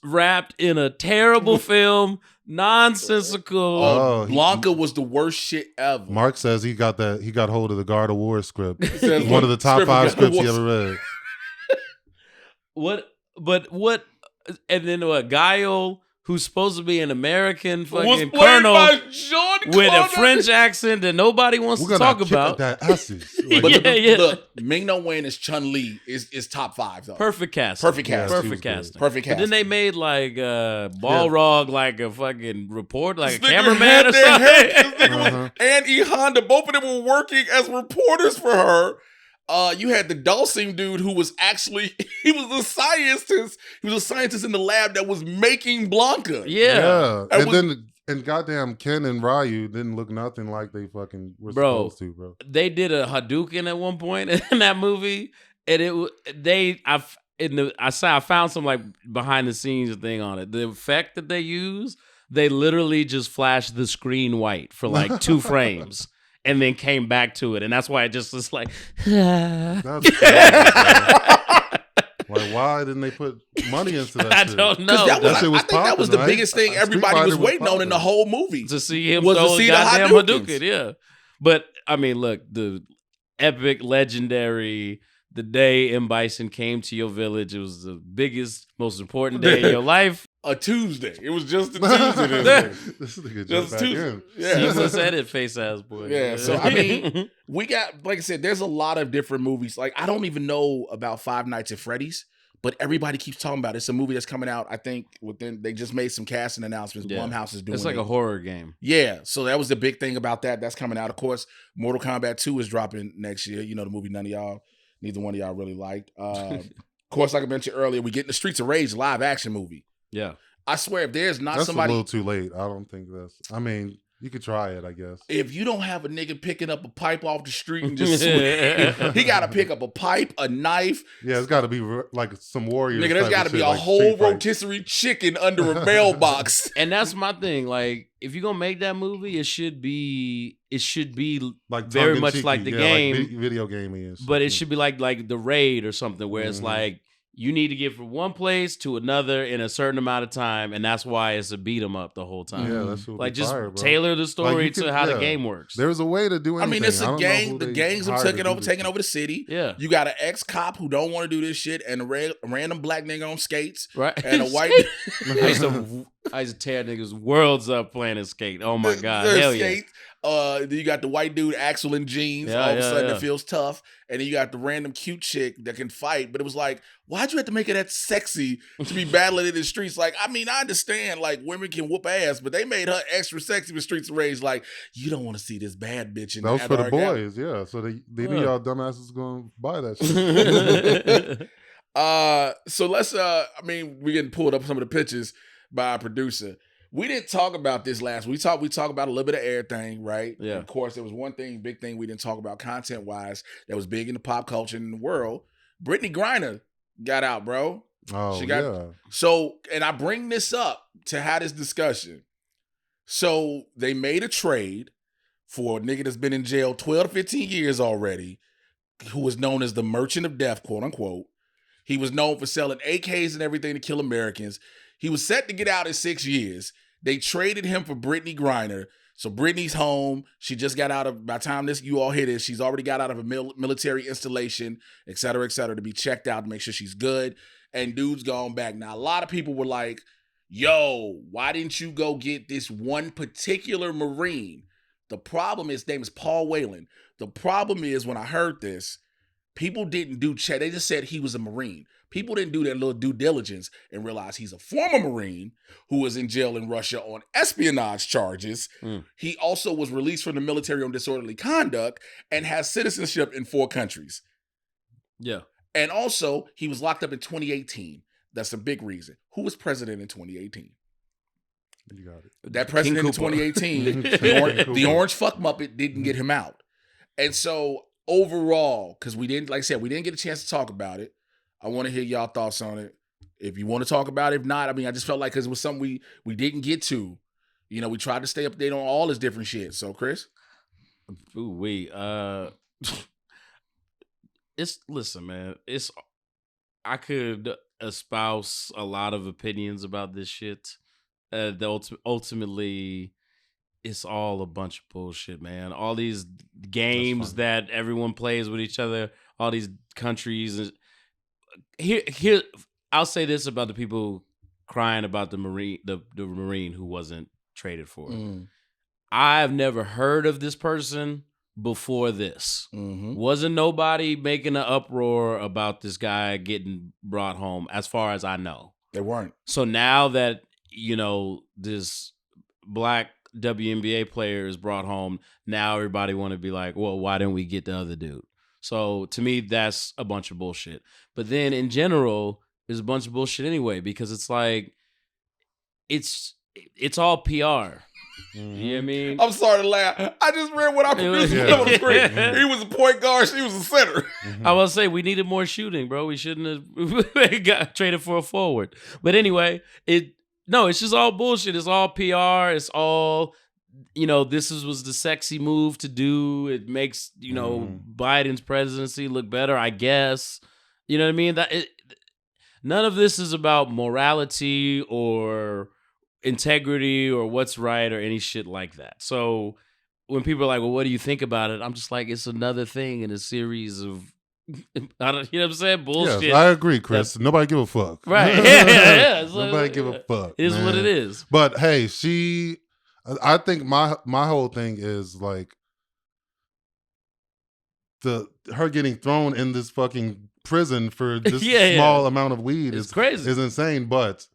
wrapped in a terrible film, nonsensical.
Oh,
Blanca was the worst shit ever.
Mark says he got hold of the God of War script.
says,
One of the top
script of
5
God of
scripts he
War.
ever read.
What? And then what? Guile, who's supposed to be an American
was
fucking
played
colonel
by Jean
with a
Claude.
French accent that nobody wants
We're
to
gonna
talk
kick
about.
that asses. Like,
But
Yeah.
look, Ming-Na Wen as Chun-Li is top 5 though.
Perfect casting.
Perfect casting.
Yeah,
Perfect
she was
casting.
Perfect
But
casting.
then they made like Balrog like a fucking report, like a
This nigga
cameraman
had
or
their hair-
something.
this nigga was-
Uh-huh.
and E. Honda, both of them were working as reporters for her. You had the Dulcing dude who was actually he was a scientist. He was a scientist in the lab that was making Blanca.
Yeah.
And
was-
then goddamn Ken and Ryu didn't look nothing like they fucking were
Bro.
supposed to, bro.
They did a Hadouken at one point in that movie, and I found some like behind the scenes thing on it. The effect that they use, they literally just flashed the screen white for like 2 frames. And then came back to it, and that's why it just was like.
That's crazy, bro. Like, why didn't they put money into that
I
shit?
don't know.
Because that was,
That shit was
I think that was
popping,
the
right?
biggest thing
Street
everybody
Fighter
was
was
waiting on in the
popping.
whole movie.
To see him
Was to
throw
see
a
the
goddamn
Hadoukens.
Hadouken, yeah. But I mean, look, the epic, legendary, the day M. Bison came to your village. It was the biggest, most important day in your life.
A Tuesday. It was just a Tuesday.
This nigga
Just
just back
Tuesday.
in.
Yeah.
Seamless edit, face ass boy.
Yeah, so, I mean, we got, like I said, there's a lot of different movies. Like, I don't even know about Five Nights at Freddy's, but everybody keeps talking about it. It's a movie that's coming out. I think they just made some casting announcements.
Yeah.
Blumhouse is doing
It's like a horror game.
Yeah, so that was the big thing about that. That's coming out. Of course, Mortal Kombat 2 is dropping next year. You know, the movie neither one of y'all really liked. Of course, like I mentioned earlier, we get in the Streets of Rage live action movie.
Yeah.
I swear, if there's not
That's
somebody...
a little too late. I don't think that's... I mean, you could try it, I guess.
If you don't have a nigga picking up a pipe off the street and just swing, he got to pick up a pipe, a knife.
Yeah, it's got to be like some warriors.
Nigga, there's got to be a whole rotisserie chicken under a mailbox.
And that's my thing. Like, if you're gonna make that movie, it should be
like
very much like the game,
like video gaming and shit.
But it should be like the Raid or something, where it's like you need to get from one place to another in a certain amount of time, and that's why it's a beat 'em up the whole time.
Yeah, that's
like just
fire,
tailor the story to how the game works.
There's a way to do anything.
I mean, it's a gang. The gangs have taken over the city.
Yeah,
you got an ex-cop who don't want to do this shit, and a random black nigga on skates,
right?
And a white.
I used to tear niggas' worlds up playing a skate. Oh my god, hell yeah!
Then you got the white dude Axel in jeans. All of a sudden, it feels tough. And then you got the random cute chick that can fight. But it was like, why'd you have to make it that sexy to be battling in the streets? Like, I mean, I understand, like, women can whoop ass, but they made her extra sexy with Streets of Rage. Like, you don't want to see this bad bitch in
that was for the boys, yeah. So they knew y'all dumbasses going to buy that
shit. So let's, we getting pulled up some of the pictures by our producer. We didn't talk about this last week. We talked about a little bit of everything, right?
Yeah.
And of course, there was one big thing we didn't talk about content-wise that was big in the pop culture and in the world. Brittany Griner got out, bro.
Oh, yeah.
So, and I bring this up to have this discussion. So, they made a trade for a nigga that's been in jail 12 to 15 years already, who was known as the Merchant of Death, quote unquote. He was known for selling AKs and everything to kill Americans. He was set to get out in 6 years. They traded him for Brittany Griner. So Brittany's home. She just got out of, by the time you all hear this, she's already got out of a military installation, et cetera, to be checked out to make sure she's good. And dude's gone back. Now, a lot of people were like, yo, why didn't you go get this one particular Marine? The problem is, his name is Paul Whelan. The problem is, when I heard this, people didn't do check. They just said he was a Marine. People didn't do their little due diligence and realize he's a former Marine who was in jail in Russia on espionage charges. He also was released from the military on disorderly conduct and has citizenship in 4 countries.
Yeah. And
also, he was locked up in 2018. That's a big reason. Who was president in 2018?
You got it.
That president in 2018, the orange fuck muppet didn't get him out. And so overall, because we didn't get a chance to talk about it. I want to hear y'all thoughts on it. If you want to talk about it, if not, I just felt like because it was something we didn't get to. You know, we tried to stay up to date on all this different shit. So, Chris?
Listen, man, I could espouse a lot of opinions about this shit. Ultimately, it's all a bunch of bullshit, man. All these games that everyone plays with each other, all these countries. Here, I'll say this about the people crying about the Marine who wasn't traded for. I've never heard of this person before this. Wasn't nobody making an uproar about this guy getting brought home, as far as I know.
They weren't.
So now that, this black WNBA player is brought home, now everybody want to be like, well, why didn't we get the other dude? So to me, that's a bunch of bullshit. But then in general, there's a bunch of bullshit anyway, because it's like, it's all PR. You know what I mean?
I'm sorry to laugh. I just read what I produced on the screen. He was a point guard, she was a center.
I will say we needed more shooting, bro. We shouldn't have got traded for a forward. But anyway, it's just all bullshit. It's all PR. It's all, this was the sexy move to do. It makes, Biden's presidency look better, I guess. You know what I mean? None of this is about morality or integrity or what's right or any shit like that. So when people are like, well, what do you think about it? I'm just like, it's another thing in a series of, you know what I'm saying? Bullshit.
Yes, I agree, Chris. Nobody give a fuck.
Right. Yeah.
Nobody give a fuck.
It is what it is.
But hey, I think my whole thing is like her getting thrown in this fucking prison for this
Yeah,
small amount of weed
It's crazy.
is insane. But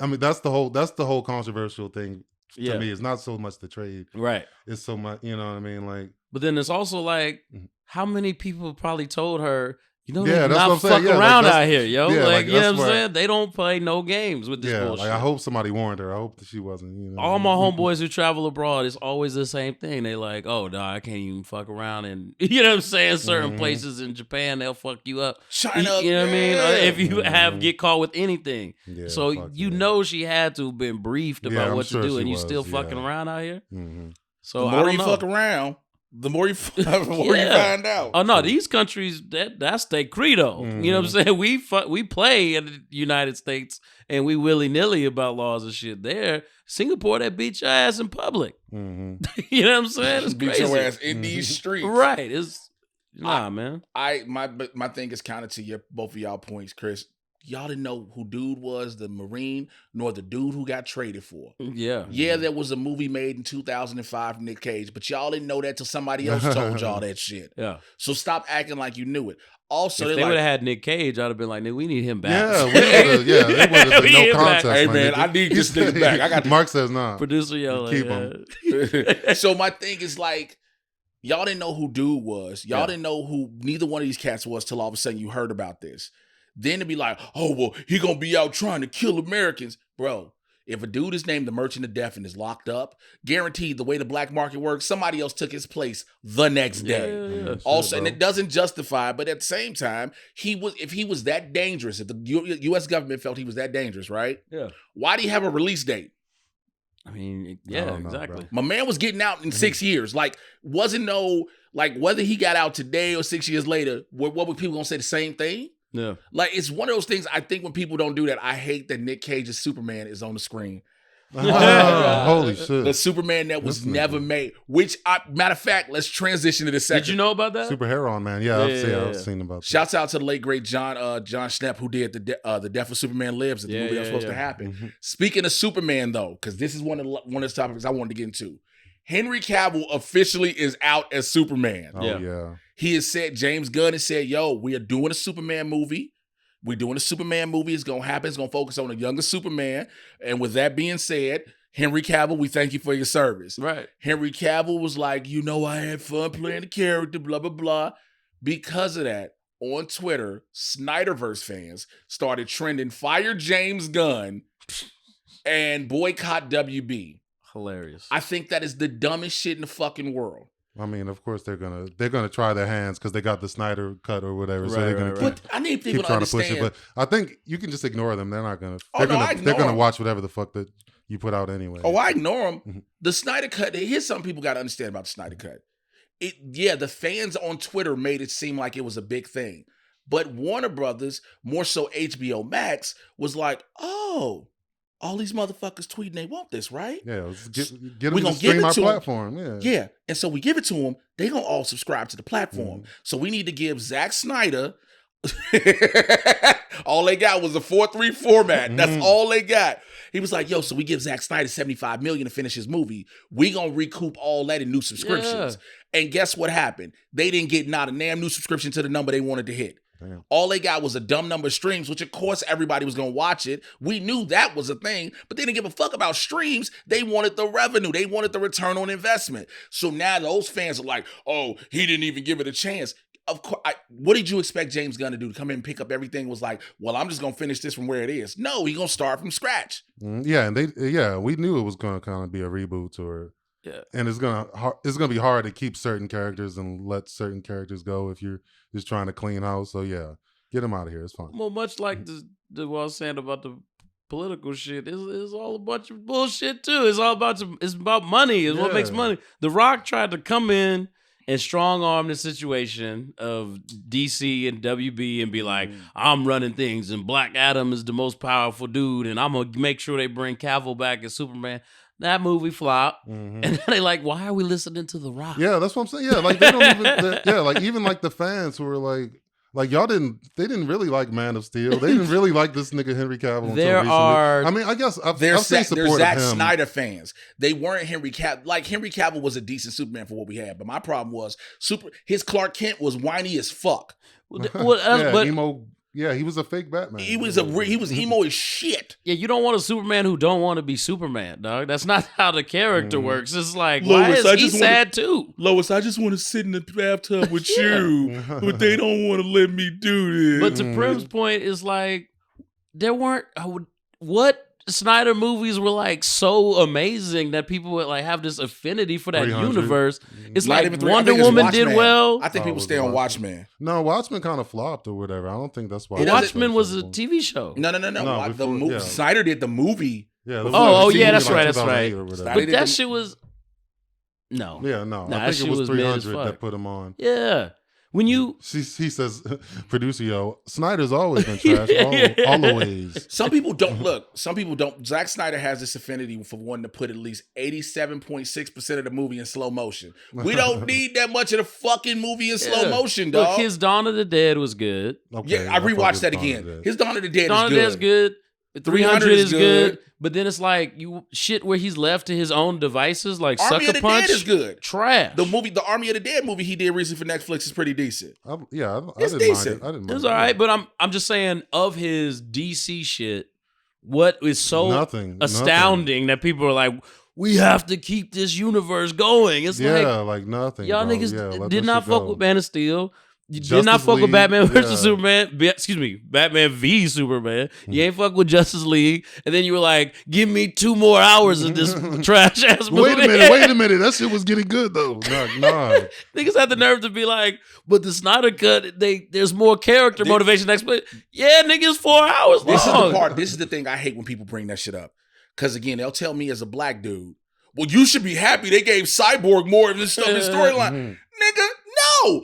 I mean, that's the whole controversial thing to me. It's not so much the trade,
Right?
It's so much, you know what I mean? Like,
But then it's also like, how many people probably told her, you know,
Yeah,
they
that's what
not
I'm saying.
fuck
Yeah, like,
around
that's-
out here, yo.
yeah,
like,
like,
you know
that's
what I'm
why-
saying? They don't play no games with this
yeah,
bullshit.
like I hope somebody warned her. I hope that she wasn't. You know,
All my homeboys who travel abroad, it's always the same thing. They like, oh, dog, I can't even fuck around. And you know what I'm saying? Certain places in Japan, they'll fuck you up.
China,
You know what I mean?
yeah.
If you get caught with anything.
Yeah,
So
fuck
you
yeah.
know she had to have been briefed
Yeah,
about
I'm
what
sure
to do,
she
and you
was,
still fucking
yeah.
around out here.
Mhm.
So
The
I
more
don't
you
know.
fuck around, the more you find out.
Oh no, these countries that's their credo. You know what I'm saying? We play in the United States and we willy nilly about laws and shit. There, Singapore, they beat your ass in public.
Mhm.
You know what I'm saying? It's
Beat
crazy.
your ass in these streets.
Right? It's man.
My thing is counter to both of y'all points, Chris. Y'all didn't know who dude was, the Marine, nor the dude who got traded for.
Yeah.
Yeah, there was a movie made in 2005, Nick Cage, but y'all didn't know that till somebody else told y'all that shit.
Yeah.
So stop acting like you knew it. Also,
If
they're
they would
like,
have had Nick Cage, I'd have been like, "Nigga, we need him back."
Yeah, they would have
We
been
need
no
him back.
contest.
Hey,
my
man,
nigga.
I need this nigga back. I got to-
Mark says nah.
Producer yelling.
Keep him.
So my thing is like, y'all didn't know who dude was. Y'all didn't know who neither one of these cats was till all of a sudden you heard about this. Then to be like, oh, well, he gonna be out trying to kill Americans. Bro, if a dude is named the Merchant of Death and is locked up, guaranteed the way the black market works, somebody else took his place the next day.
Yeah.
Also, and it doesn't justify, but at the same time, if he was that dangerous, if the U.S. government felt he was that dangerous, right?
Yeah.
Why do you have a release date?
I mean,
I
yeah,
don't know,
exactly.
bro.
My man was getting out in 6 years. Like, wasn't no, like, whether he got out today or 6 years later, what were people gonna say the same thing?
Yeah.
Like, it's one of those things, I think when people don't do that, I hate that Nick Cage's Superman is on the screen.
Holy shit.
The Superman that was
This nigga.
never made, which, matter of fact, let's transition to the second.
Did you know about that?
Super Heron, man. Yeah, I've seen about that.
Shouts out to the late great John Schnepp, who did the Death of Superman Lives, the movie that was supposed to happen.
Mm-hmm.
Speaking of Superman, though, because this is one of the topics I wanted to get into. Henry Cavill officially is out as Superman.
Oh yeah.
He has said, James Gunn has said, yo, we are doing a Superman movie. We're doing a Superman movie. It's going to happen. It's going to focus on a younger Superman. And with that being said, Henry Cavill, we thank you for your service.
Right.
Henry Cavill was like, you know, I had fun playing the character, blah, blah, blah. Because of that, on Twitter, Snyderverse fans started trending fire James Gunn and boycott WB.
Hilarious.
I think that is the dumbest shit in the fucking world.
I mean, of course they're gonna try their hands because they got the Snyder cut or whatever. So they're gonna
But I need people
keep
to
trying
understand.
to push it. But I think you can just ignore them. They're not gonna.
Oh,
They're
no, I
gonna.
ignore
They're gonna
them.
watch whatever the fuck that you put out anyway.
Oh, I ignore them.
Mm-hmm.
The Snyder Cut, here's something people got to understand about the Snyder Cut. The fans on Twitter made it seem like it was a big thing. But Warner Brothers, more so HBO Max, was like, oh, all these motherfuckers tweeting they want this, right?
Yeah, let's get
We
them
gonna
to
give
stream
it
our
to 'em.
platform. Yeah.
Yeah. And so we give it to them. They going to all subscribe to the platform. So we need to give Zack Snyder, all they got was a 4:3 format. That's all they got. He was like, yo, so we give Zack Snyder $75 million to finish his movie. We going to recoup all that in new subscriptions. And guess what happened? They didn't get not a damn new subscription to the number they wanted to hit.
Damn.
All they got was a dumb number of streams, which of course everybody was going to watch it. We knew that was a thing, but they didn't give a fuck about streams. They wanted the revenue. They wanted the return on investment. So now those fans are like, oh, he didn't even give it a chance. Of course, what did you expect James Gunn to do? To come in and pick up everything? Was like, well, I'm just going to finish this from where it is. No, he's going to start from scratch.
Yeah, and we knew it was going to kind of be a reboot or.
Yeah.
And it's gonna be hard to keep certain characters and let certain characters go if you're just trying to clean house. So yeah, get them out of here. It's fine.
Well, much like what I was saying about the political shit, it's all a bunch of bullshit too. It's all about it's about money. It's what makes money. The Rock tried to come in and strong arm the situation of DC and WB and be like, I'm running things and Black Adam is the most powerful dude and I'm gonna make sure they bring Cavill back as Superman. That movie flopped, and then they like, why are we listening to The Rock?
Yeah, that's what I'm saying. Yeah, like they don't even. Like even like the fans who are like Like they didn't really like Man of Steel. They didn't really like this nigga Henry Cavill.
There
until
are.
recently. I mean, I guess I've
They're
seen support
Zack
of him.
Snyder fans. They weren't Henry Cavill. Like Henry Cavill was a decent Superman for what we had, but my problem was his Clark Kent was whiny as fuck.
But
emo. Yeah, he was a fake Batman.
He was emo as shit.
yeah, you don't want a Superman who don't want to be Superman, dog. That's not how the character works. It's like,
Lois,
why is he sad too?
Lois, I just want to sit in the bathtub with you, but they don't want to let me do this.
But to Primm's point, is like there weren't what Snyder movies were like so amazing that people would like have this affinity for that
300.
universe. It's
Not
like
even
Wonder
it's
Woman
Watchmen.
did well.
I think people stay on Watchmen.
No, Watchmen kind of flopped or whatever. I don't think that's why.
Watchmen was a TV show.
No.
before,
Snyder did the movie.
Yeah.
Yeah, that's right. That's right.
Snyder
But
did
that
the-
shit was no.
Yeah, no.
Nah,
I
that
think
shit
it was
was mid as
300
fuck.
that put him on.
Yeah. When you
He says, producer, yo, Snyder's always been trash. Always.
Some people don't look. Some people don't. Zack Snyder has this affinity for wanting to put at least 87.6% of the movie in slow motion. We don't need that much of the fucking movie in slow motion, dog.
Look, his Dawn of the Dead was good.
Okay,
Yeah, I rewatched that
fuck with Dawn of
again.
the Dead.
His Dawn of the Dead
Dawn of the Dead's
is good.
good. 300 is good.
good.
But then it's like you shit where he's left to his own devices, like
Army
Sucker
of the
Punch.
Dead is good.
Trash.
The Army of the Dead movie he did recently for Netflix is pretty decent.
I
It's
didn't
decent.
mind it. I didn't mind
It's
it.
all right, but I'm just saying of his DC shit, what is so
Nothing.
astounding that people are like, we have to keep this universe going. It's
Like nothing.
y'all
bro.
niggas
let
did
this
not
shit
fuck
go.
with Man of Steel. You did
Justice
not fuck with
League,
Batman versus
yeah.
Superman. Excuse me, Batman v Superman. You ain't fuck with Justice League, and then you were like, "Give me 2 more hours of this trash ass movie."
Wait a minute. That shit was getting good though. Nah.
Niggas had the nerve to be like, "But the Snyder cut, there's more character motivation." Yeah, niggas 4 hours long.
This is the part. This is the thing I hate when people bring that shit up. Because again, they'll tell me as a black dude, "Well, you should be happy they gave Cyborg more of this stuff in the storyline." Nigga, no.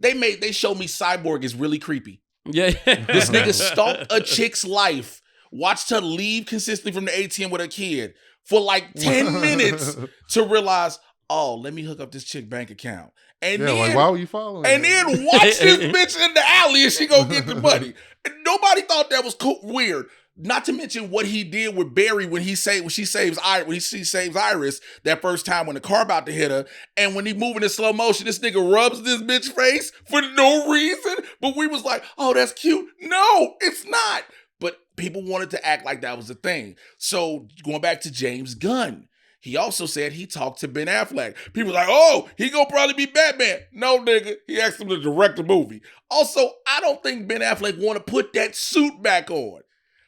They showed me Cyborg is really creepy.
Yeah,
This nigga stalked a chick's life, watched her leave consistently from the ATM with her kid for like 10 minutes to realize, oh, let me hook up this chick bank account. And
Yeah,
then,
like why were you following?
and
me?
then watch this bitch in the alley and she go get the money. And nobody thought that was weird. Not to mention what he did with Barry when she saves Iris that first time when the car about to hit her, and when he moving in slow motion, this nigga rubs this bitch face for no reason. But we was like, oh, that's cute. No, it's not. But people wanted to act like that was a thing. So going back to James Gunn, he also said he talked to Ben Affleck. People were like, oh, he gonna probably be Batman. No, nigga. He asked him to direct the movie. Also, I don't think Ben Affleck want to put that suit back on.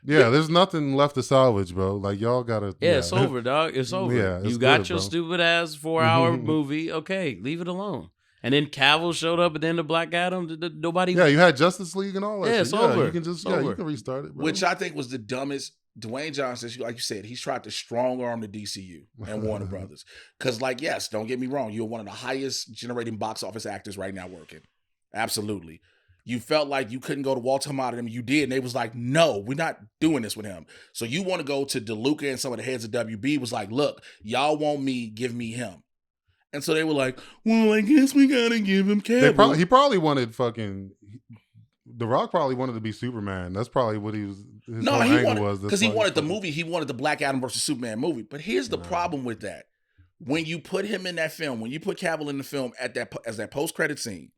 Yeah, there's nothing left to salvage, bro. Like y'all gotta.
Yeah, it's over, dog. It's over.
Yeah, it's
you got
good,
your
bro.
stupid ass 4-hour movie. Okay, leave it alone. And then Cavill showed up at the end of Black Adam. Nobody.
Yeah, you had Justice League and all that.
Yeah,
shit.
it's over.
You can just
It's over.
you can restart it, bro.
Which I think was the dumbest. Dwayne Johnson, like you said, he's tried to strong arm the DCU and Warner Brothers. Because, like, yes, don't get me wrong, you're one of the highest generating box office actors right now working. Absolutely. You felt like you couldn't go to Walter Hamada, and you did, and they was like, no, we're not doing this with him. So you want to go to DeLuca and some of the heads of WB was like, look, y'all want me, give me him. And so they were like, well, I guess we gotta give him Cavill.
He probably wanted fucking. The Rock probably wanted to be Superman. That's probably what he was. His whole angle was
because he wanted the movie. He wanted the Black Adam versus Superman movie. But here's the problem with that: when you put him in that film, when you put Cavill in the film as that post credit scene,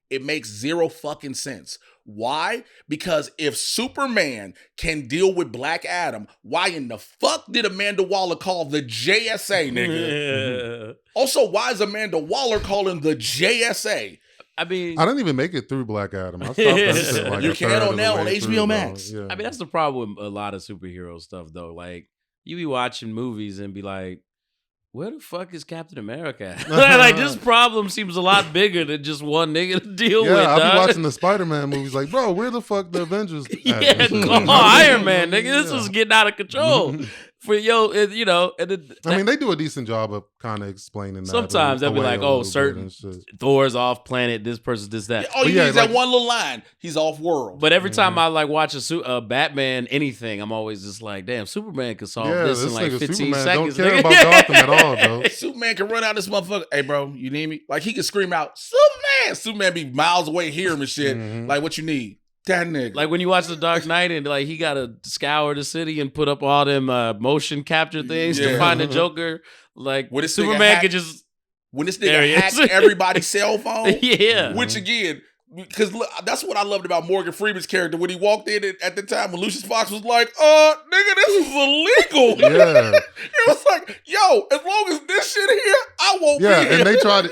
it makes zero fucking sense. Why? Because if Superman can deal with Black Adam, why in the fuck did Amanda Waller call the JSA, nigga? Also, why is Amanda Waller calling the JSA?
I mean,
I didn't even make it through Black Adam. I stopped that shit like
You
a
can
third
on
of the
now
way
on
through,
HBO
bro.
Max.
Yeah.
I mean, that's the problem with a lot of superhero stuff, though. Like, you be watching movies and be like, where the fuck is Captain America at? Like, this problem seems a lot bigger than just one nigga to deal with,
I'll
dog.
be watching the Spider-Man movies like, bro, where the fuck the Avengers at?
Yeah, come on, Iron Man, nigga. This is getting out of control. For you know, and
I mean, they do a decent job of kind of explaining that.
sometimes they'll be
away
like,
a
oh,
little bit
certain
and shit.
Thor's off planet, this person's this, that.
All you
yeah,
need is
like-
that one little line. He's off world.
But every time I like watch a Batman anything, I'm always just like, damn, Superman could solve
Yeah,
this in
this
like
nigga
15
Superman
seconds.
don't care
nigga.
about Gotham at all, bro.
Superman can run out this motherfucker. Hey, bro, you need me? Like, he can scream out, Superman! saying. Superman be miles away hearing and shit. Like, what you need? That nigga.
Like when you watch The Dark Knight and like he got to scour the city and put up all them motion capture things to find the Joker. Like
when this
Superman could just
when this nigga hacked everybody's cell phone. Which again, because that's what I loved about Morgan Freeman's character when he walked in at the time when Lucius Fox was like, nigga, this is illegal.
Yeah.
It was like, yo, as long as this shit here, I won't be here.
And they tried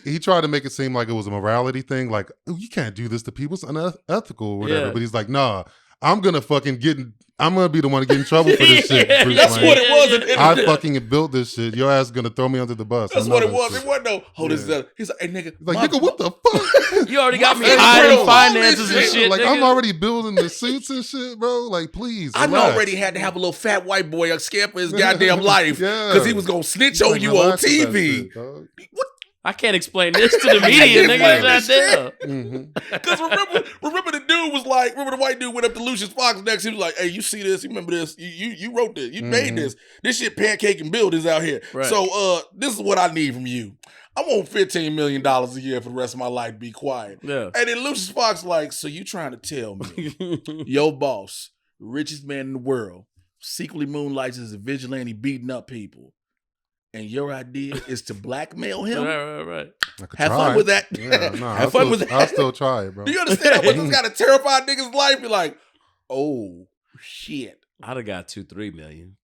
he tried to make it seem like it was a morality thing, like, oh, you can't do this to people, it's unethical or whatever. But he's like, nah, I'm gonna be the one to get in trouble for this shit.
That's what it was.
I fucking built this shit. Your ass is gonna throw me under the bus.
That's what it was. It wasn't no, this is he's like, hey, nigga.
Like, nigga, what the fuck?
You already got me hiding finances and shit.
Like,
nigga.
I'm already building the suits and shit, bro. Like, please, relax.
I already had to have a little fat white boy scared for his goddamn life because he was gonna snitch on you on TV.
Shit,
what?
I can't explain this to the media, nigga.
Because remember the dude was like, remember the white dude went up to Lucius Fox next. He was like, hey, you see this? You remember this? You wrote this. You made this. This shit pancake and buildings out here.
Right.
So this is what I need from you. I want $15 million a year for the rest of my life. Be quiet.
Yeah.
And then Lucius Fox like, so you trying to tell me your boss, richest man in the world, secretly moonlights as a vigilante beating up people, and your idea is to blackmail him?
Right.
Have fun with that.
Yeah,
Have fun with that.
I'll still try it, bro.
Do you understand what this got to terrify niggas' life? Be like, oh shit.
I'd have got 2-3 million.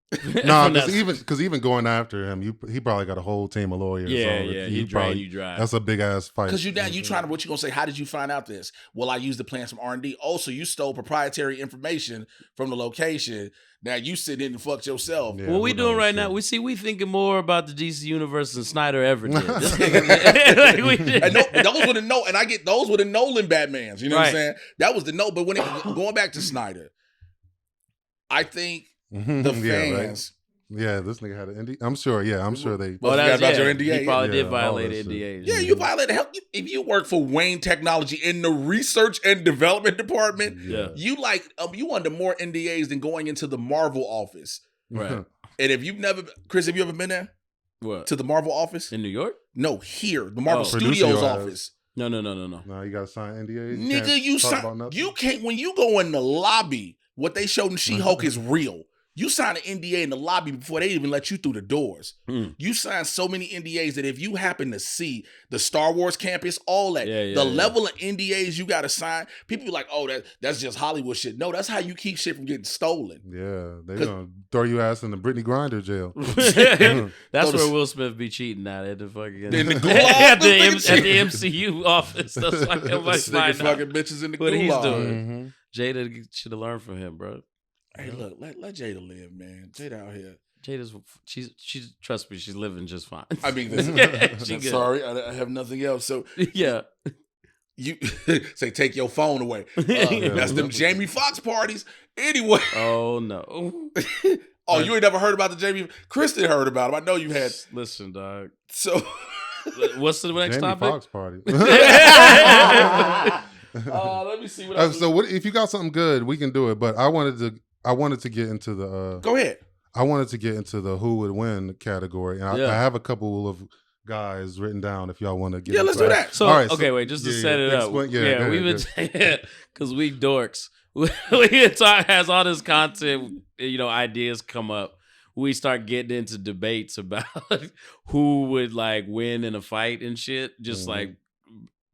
Nah, because even going after him, he probably got a whole team of lawyers.
He drain you dry.
That's a big ass fight.
Because you trying to, what you gonna say? How did you find out this? Well, I used the plans from R&D. Also, you stole proprietary information from the location. Now you sit in and fucked yourself.
Yeah, what we doing right now? We thinking more about the DC universe than Snyder ever did.
Those were the and I get those were the Nolan Batmans. You know what I'm saying? That was the But when going back to Snyder, I think the fans.
Yeah, this nigga had an NDA. I'm sure. Yeah, I'm sure they.
Well, that's about your NDA.
He probably did violate NDAs.
Yeah, you violated. Hell, if you work for Wayne Technology in the research and development department, you you under more NDAs than going into the Marvel office.
Right.
And if you've never, Chris, have you ever been there?
What?
To the Marvel office
in New York?
No, here, the Marvel Studios office.
No.
No, you gotta sign NDAs.
Nigga, you sign. You can't when you go in the lobby. What they showed in She-Hulk is real. You sign an NDA in the lobby before they even let you through the doors. You sign so many NDAs that if you happen to see the Star Wars campus, all that, the level of NDAs you got to sign, people be like, oh, that's just Hollywood shit. No, that's how you keep shit from getting stolen.
Yeah, they gonna throw your ass in the Brittany Griner jail.
That's where Will Smith be cheating at the fucking
at the
MCU office. That's why everybody's
fucking bitches in the
what
gulag.
he's doing. Jada should have learned from him, bro.
Hey, look, let Jada live, man. Jada out here.
She's trust me, she's living just fine.
I mean, I'm sorry, I have nothing else. So
yeah,
you say take your phone away. That's them Jamie Foxx parties. Anyway.
Oh no.
Oh, you ain't never heard about the Jamie? Kristen heard about him. I know you had.
Listen, dog.
So
what's the next
Jamie
topic?
Foxx party.
Let me see what.
So what if you got something good? We can do it. But I wanted to get into the.
Go ahead.
I wanted to get into the who would win category, and I have a couple of guys written down. If y'all want to get,
let's do that.
So, all right, okay, wait, just to set it up. We've been because we dorks. We talk has all this content, ideas come up. We start getting into debates about who would like win in a fight and shit. Just like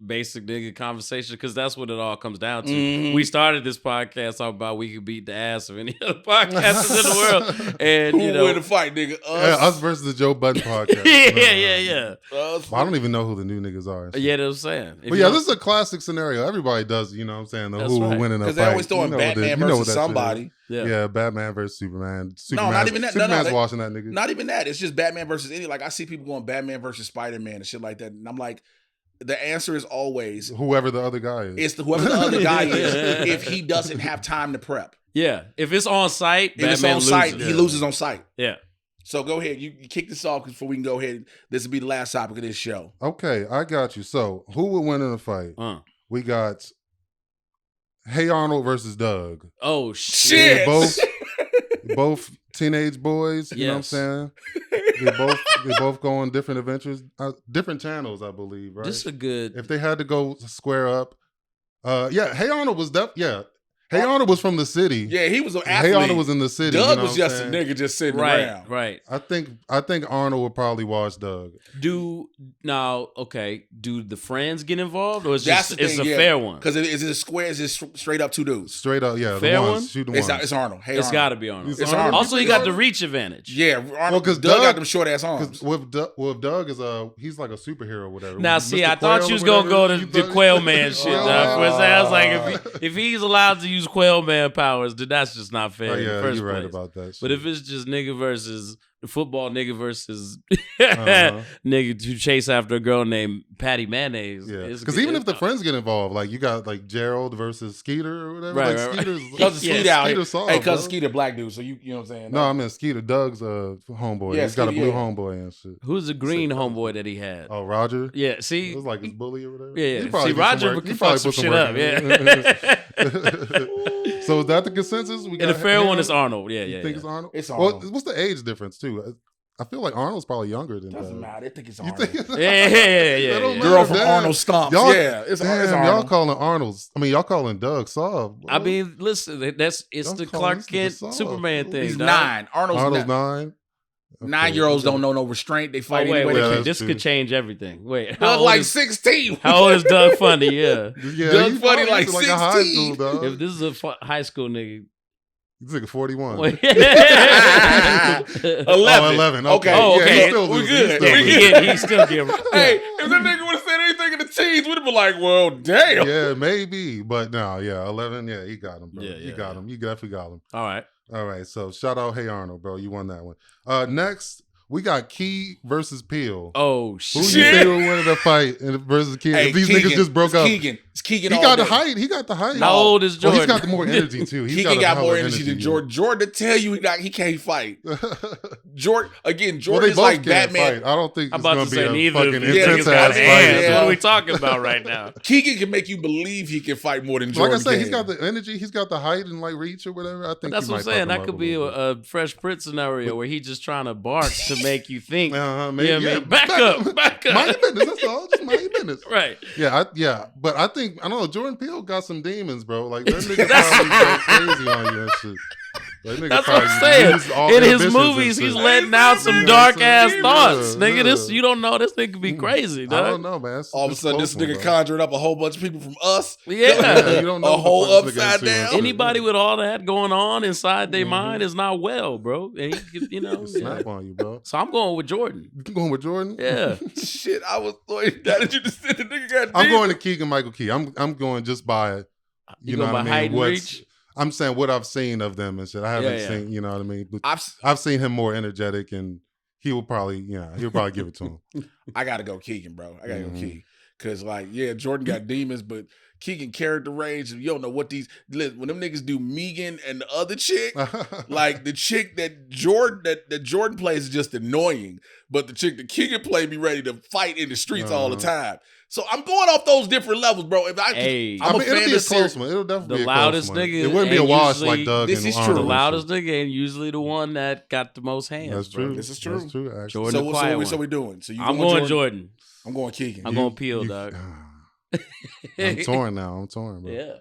basic nigga conversation, because that's what it all comes down to. We started this podcast talking about we could beat the ass of any other podcasters in the world, and
who win the fight, nigga?
Us versus the Joe Budden podcast.
Yeah.
Well, I don't even know who the new niggas are.
Yeah, that's what I'm saying.
But this is a classic scenario. Everybody does, you know what I'm saying? The who will win in a fight.
Because they always throwing Batman versus somebody.
Yeah, Batman versus Superman.
No, not even that.
Superman's watching that nigga.
Not even that. It's just Batman versus any. Like I see people going Batman versus Spider-Man and shit like that, and I'm like, the answer is always
whoever the other guy is.
It's whoever the other guy is. If he doesn't have time to prep,
if it's on site,
he loses on site.
Yeah.
So go ahead, you kick this off before we can go ahead. This will be the last topic of this show.
Okay, I got you. So who would win in a fight? We got Hey Arnold versus Doug.
Oh shit!
Both teenage boys. You know what I'm saying? They both go on different adventures, different channels, I believe. Right.
This is a good.
If they had to go square up, Hey Arnold was Hey Arnold was from the city.
Yeah, he was an athlete.
Hey Arnold was in the city.
Doug was just a nigga just sitting around.
Right.
I think Arnold would probably watch Doug.
Do the friends get involved, or is
That's
it's a fair one?
Because is it a square? Is it straight up two dudes?
Straight up, yeah.
Fair
the ones,
one?
Shoot the
It's
ones.
Arnold. Hey,
It's got to be Arnold.
It's Arnold.
Also, he got the reach advantage.
Yeah, Arnold.
Because
Doug got them short ass arms.
With Doug is he's like a superhero or whatever.
Now, see, I thought you was gonna go to the Quail Man shit. For a second, I was like, if he's allowed to use Quail Man powers, then that's just not fair. In the first
you're right
place.
about that. Shit.
But if it's just nigga versus the football nigga versus nigga to chase after a girl named Patty Mayonnaise,
because even if the friends get involved, like you got like Gerald versus Skeeter or whatever,
right?
Skeeter's
because Skeeter out here.
Soft,
hey, because Skeeter black dude, so you know what I'm saying?
No, I mean Skeeter, Doug's homeboy.
Yeah,
he's got a blue
Skeeter,
homeboy and shit.
Who's the green homeboy that he had?
Oh, Roger.
Yeah, see,
it was like his bully or whatever.
Yeah. See, Roger could fuck some shit up. Yeah.
So is that the consensus? We got
and the fair one is Arnold. Yeah,
you think it's Arnold?
It's Arnold.
Well, what's the age difference too? I feel like Arnold's probably younger than
Doesn't matter. I think it's Arnold.
Yeah.
Girl from Arnold Stomps. It's Arnold.
Y'all calling Arnold's. I mean, y'all calling Doug soft.
I mean, listen, it's the Clark Kent Superman thing.
He's
dog.
9. Arnold's
9. Okay.
9-year-olds don't know no restraint. They fight anyway.
This could change everything. Wait,
Doug like 16.
How old is Doug Funny? Yeah,
Doug Funny like 16.
A high school, dog.
If this is a high school nigga.
He's like a 41.
11.
Oh, 11. Okay.
Oh, okay.
Yeah, we good.
He's still getting.
Hey, if that nigga would have said anything in the teens, we'd have been like, well, damn.
Yeah, maybe. But no, 11. Yeah, he got him, bro.
Yeah,
you got him. You definitely got him.
All right.
So shout out Hey Arnold, bro. You won that one. Next, we got Key versus Peele.
Oh,
Who
shit.
you think will win the fight versus Key?
Hey,
if these
Keegan,
niggas just broke up.
It's Keegan.
He got the height. He got the height.
How old is Jordan?
He's got the more energy too.
Keegan got more energy than Jordan. Jordan to tell you he can't fight. Jordan is like Batman.
Fight. I don't think
I'm
it's
about
going
to
to
say
be a
neither.
fucking intense ass fight.
Yeah. What are we talking about right now?
Keegan can make you believe he can fight more than Jordan.
Like I say, he's got the energy. He's got the height and like reach or whatever. I think
that's what I'm saying. That could be a Fresh Prince scenario where he's just trying to bark to make you think.
Maybe.
Yeah, back up.
Mind your business. That's all. Just mind your business.
Right.
Yeah. But I think I don't know. Jordan Peele got some demons, bro. Like that nigga probably go crazy on you and shit.
That's what I'm saying. In his movies, he's letting out some dark ass thoughts. Nigga, you don't know this nigga could be crazy, dog.
I don't know, man.
All of a sudden, this nigga conjured up a whole bunch of people from us.
Yeah.
You don't know
a whole upside down.
Anybody with all that going on inside their mind is not well, bro. And he could,
snap on you, bro.
So I'm going with Jordan.
You going with Jordan?
Yeah.
Shit, I was like, that did you just said the nigga got
I'm going to Keegan Michael Key. I'm going just by
you know what I mean? Reach?
I'm saying what I've seen of them and shit. I haven't seen, you know what I mean? But I've seen him more energetic and he'll probably give it to him.
I gotta go Keegan, bro. I gotta go Keegan. Cause Jordan got demons, but Keegan character range, you don't know what when them niggas do Megan and the other chick, like the chick that Jordan plays is just annoying, but the chick that Keegan played be ready to fight in the streets all the time. So I'm going off those different levels, bro. If I'm a fan
it'll be
of
a close one. It'll definitely be
the
a
loudest
close one.
nigga.
It wouldn't be a wash like Doug.
This is
Arnold.
true.
The loudest nigga ain't usually the one that got the most hands.
That's true.
Bro.
This is true.
That's true. Actually.
Jordan
So we doing. So
I'm going Jordan.
I'm going Keegan.
I'm going Peele, dog.
I'm torn now. Bro.
Yeah.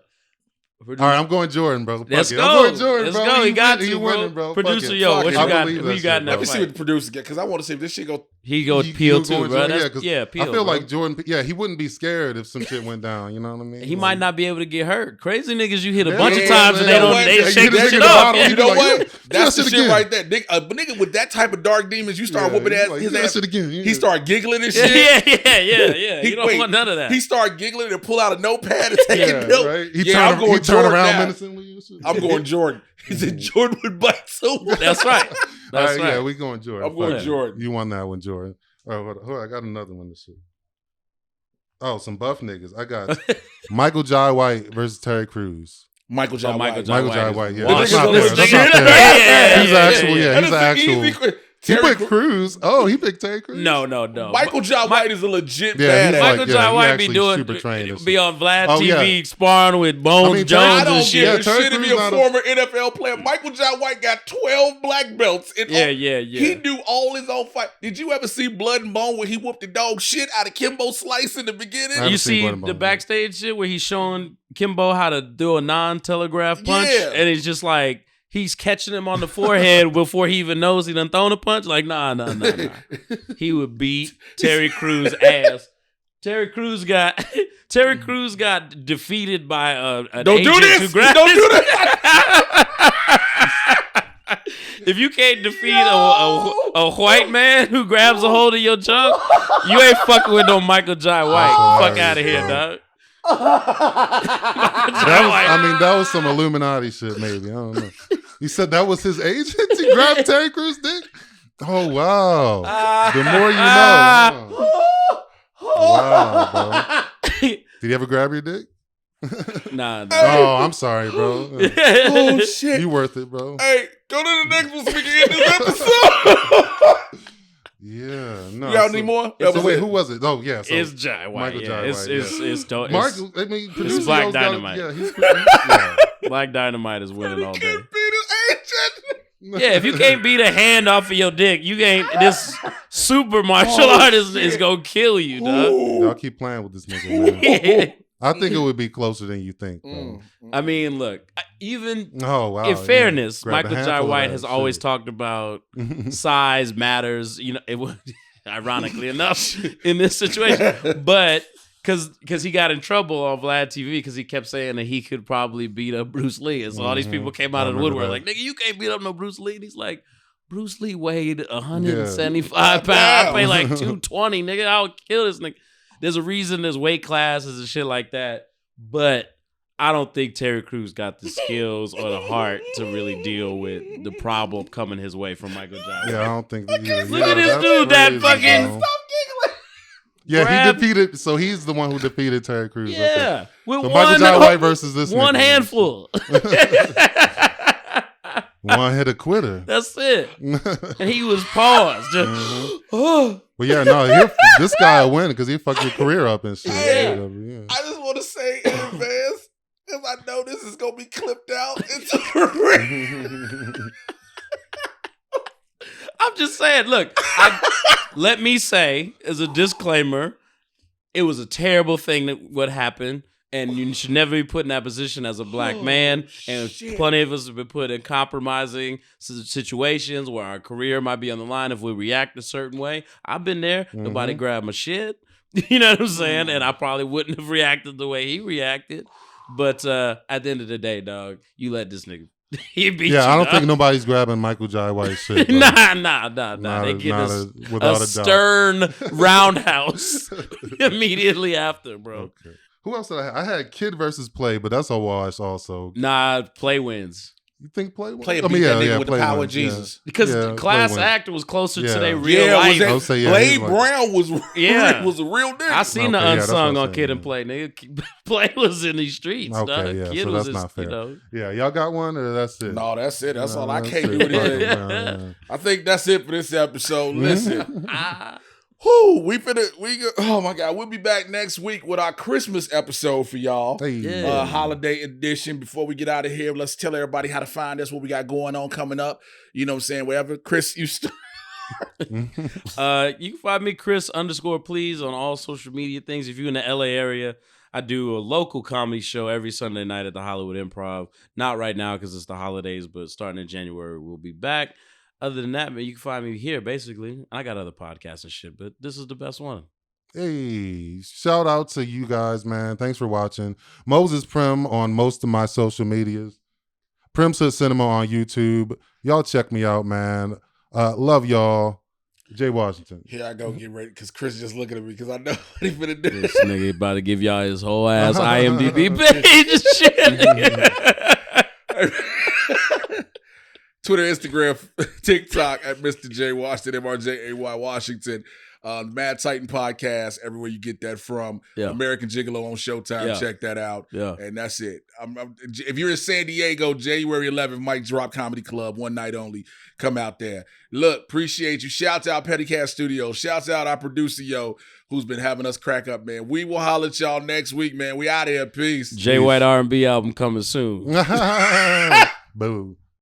All right, I'm going Jordan, bro.
Let's go.
I'm going Jordan,
Let's
bro.
go. He got
you,
you,
winning,
bro.
bro.
Producer, yo, what you got? Who you got in that
Let me see what
fight?
the producer get, because I want to see if this shit go.
He go Peele too, bro.
Yeah,
Peele.
I feel like Jordan. Yeah, he wouldn't be scared if some shit went down. You know what I mean?
He might not be able to get hurt. Crazy niggas, you hit a bunch of times and
they
shake the shit off.
You know what? That's the shit right there. Nigga with that type of dark demons, you start whooping his ass again. He start giggling and shit.
Yeah. You don't want none of that.
He start giggling and pull out a notepad and take it.
Right? He turn around menacingly.
I'm going Jordan. He said Jordan would bite so much.
That's right. That's right.
Yeah, we going Jordan.
I'm going Jordan.
You won that one, Jordan. Oh, hold on. I got another one to see. Oh, some buff niggas. I got Michael Jai White versus Terry Crews.
Michael Jai White.
Michael Jai White. Yeah,
That's
not fair.
He's
He's an actual. He picked Cruz. Oh, he picked Terry Crews.
No.
Michael Jai White is a legit
Yeah,
badass.
he's
Michael Jai White be doing
super trained.
be on Vlad
Oh,
TV sparring with Bones Jones
I don't
and
give
shit.
a shit if
Crews
he's a former NFL player. Michael Jai White got 12 black belts.
Yeah.
He knew all his own fight. Did you ever see Blood and Bone where he whooped the dog shit out of Kimbo Slice in the beginning?
You see the backstage shit where he's showing Kimbo how to do a non-telegraph punch, and he's just like, he's catching him on the forehead before he even knows he done thrown a punch. Like, nah. He would beat Terry Crews' ass. Terry Crews got defeated by an
Don't
agent
do this.
who grabbed
Don't
his-
do that.
If you can't defeat a white man who grabs a hold of your junk, you ain't fucking with no Michael Jai White. Fuck out of here, dog.
That was some Illuminati shit, maybe. I don't know. He said that was his agent? He grabbed Terry Crews' dick? Oh, wow. The more you know. Wow, bro. Did he ever grab your dick?
Nah.
Oh, I'm sorry, bro.
Oh, shit.
You worth it, bro.
Hey, go to the next one so we can end this episode.
Yeah, no.
You got any more?
So wait, who was it? Oh, yeah. So
It's Jai White.
Michael Jai White.
It's
Mark, I mean,
it's Black Dynamite.
Yeah.
Black Dynamite is winning all day.
Can't beat his agent.
Yeah, if you can't beat a hand off of your dick, you ain't. This super martial artist is gonna kill you, dog.
Y'all keep playing with this nigga, man. I think it would be closer than you think, bro.
I mean, look, even
wow,
in fairness,
Grab a
Michael Jai
handful of
White
that
has
shit.
always talked about size matters. You know, it would, ironically enough, in this situation, but because he got in trouble on Vlad TV because he kept saying that he could probably beat up Bruce Lee, and so all these people came out of the woodwork like, "Nigga, you can't beat up no Bruce Lee." And he's like, "Bruce Lee weighed 175 pounds. I pay like 220, nigga. I'll kill this nigga." There's a reason there's weight classes and shit like that, but I don't think Terry Crews got the skills or the heart to really deal with the problem coming his way from Michael Jai White.
Yeah, I don't think either.
Look at this dude, that fucking...
Stop giggling.
Yeah, he defeated. So he's the one who defeated Terry Crews.
Yeah,
okay.
with
So Michael Jai White versus this
one
nigga.
handful.
One hit a quitter.
That's it. And he was paused.
Well, yeah, no, this guy will win because he fucked your career up and shit.
Hey,
Yeah.
I just want to say in advance, because I know this is going to be clipped out into the
I'm just saying, look, let me say, as a disclaimer, it was a terrible thing that what happened, and you should never be put in that position as a black man. And plenty of us have been put in compromising situations where our career might be on the line if we react a certain way. I've been there. Nobody grabbed my shit. You know what I'm saying? And I probably wouldn't have reacted the way he reacted. But at the end of the day, dog, you let this nigga. He beat you,
I don't
dog.
think nobody's grabbing Michael Jai White's shit. Bro.
Nah. They give us a stern roundhouse immediately after, bro.
Okay. Who else did I have? I had Kid versus Play, but that's a wash also.
Nah, Play wins.
You think Play wins?
Play beat that nigga with the power of Jesus.
Because
Yeah,
Class
Play wins.
Act was closer to
Yeah.
their real life.
I'll say, yeah,
Blade
he's like-
Brown was
Yeah.
was a real nigga.
I seen the
Okay, yeah, that's
unsung
what I'm
on Kid
saying,
and Play, nigga. Play was in these streets,
Okay,
dog.
yeah,
Kid
so
was
that's not fair.
You know.
Yeah, y'all got one or that's it?
No, that's it. That's
No,
all I
that's
can't
it.
do
Fuck
today.
it, man.
I think that's it for this episode. Listen.
Ah.
Whoo, oh my God, we'll be back next week with our Christmas episode for y'all.
Hey.
Yeah.
Holiday edition. Before we get out of here, let's tell everybody how to find us, what we got going on coming up. You know what I'm saying? Wherever. Chris, you
You can find me Chris_please on all social media things. If you're in the LA area, I do a local comedy show every Sunday night at the Hollywood Improv. Not right now because it's the holidays, but starting in January, we'll be back. Other than that, man, you can find me here, basically. I got other podcasts and shit, but this is the best one.
Hey, shout out to you guys, man. Thanks for watching. Moses Primm on most of my social medias. Primm Said Cinema on YouTube. Y'all check me out, man. Love y'all. Jay Washington.
Here I go get ready because Chris just looking at me because I know what he finna do.
This nigga about to give y'all his whole ass IMDb page and shit.
Twitter, Instagram, TikTok at Mr. J Washington, mrjaywashington. Mad Titan podcast, everywhere you get that from.
Yeah.
American Gigolo on Showtime.
Yeah.
Check that out.
Yeah.
And that's it. If you're in San Diego, January 11th, Mike Drop Comedy Club, one night only. Come out there. Look, appreciate you. Shouts out Pettycat Studios. Shouts out our producer, who's been having us crack up, man. We will holler at y'all next week, man. We out of here. Peace.
Jay White R&B album coming soon.
Boo.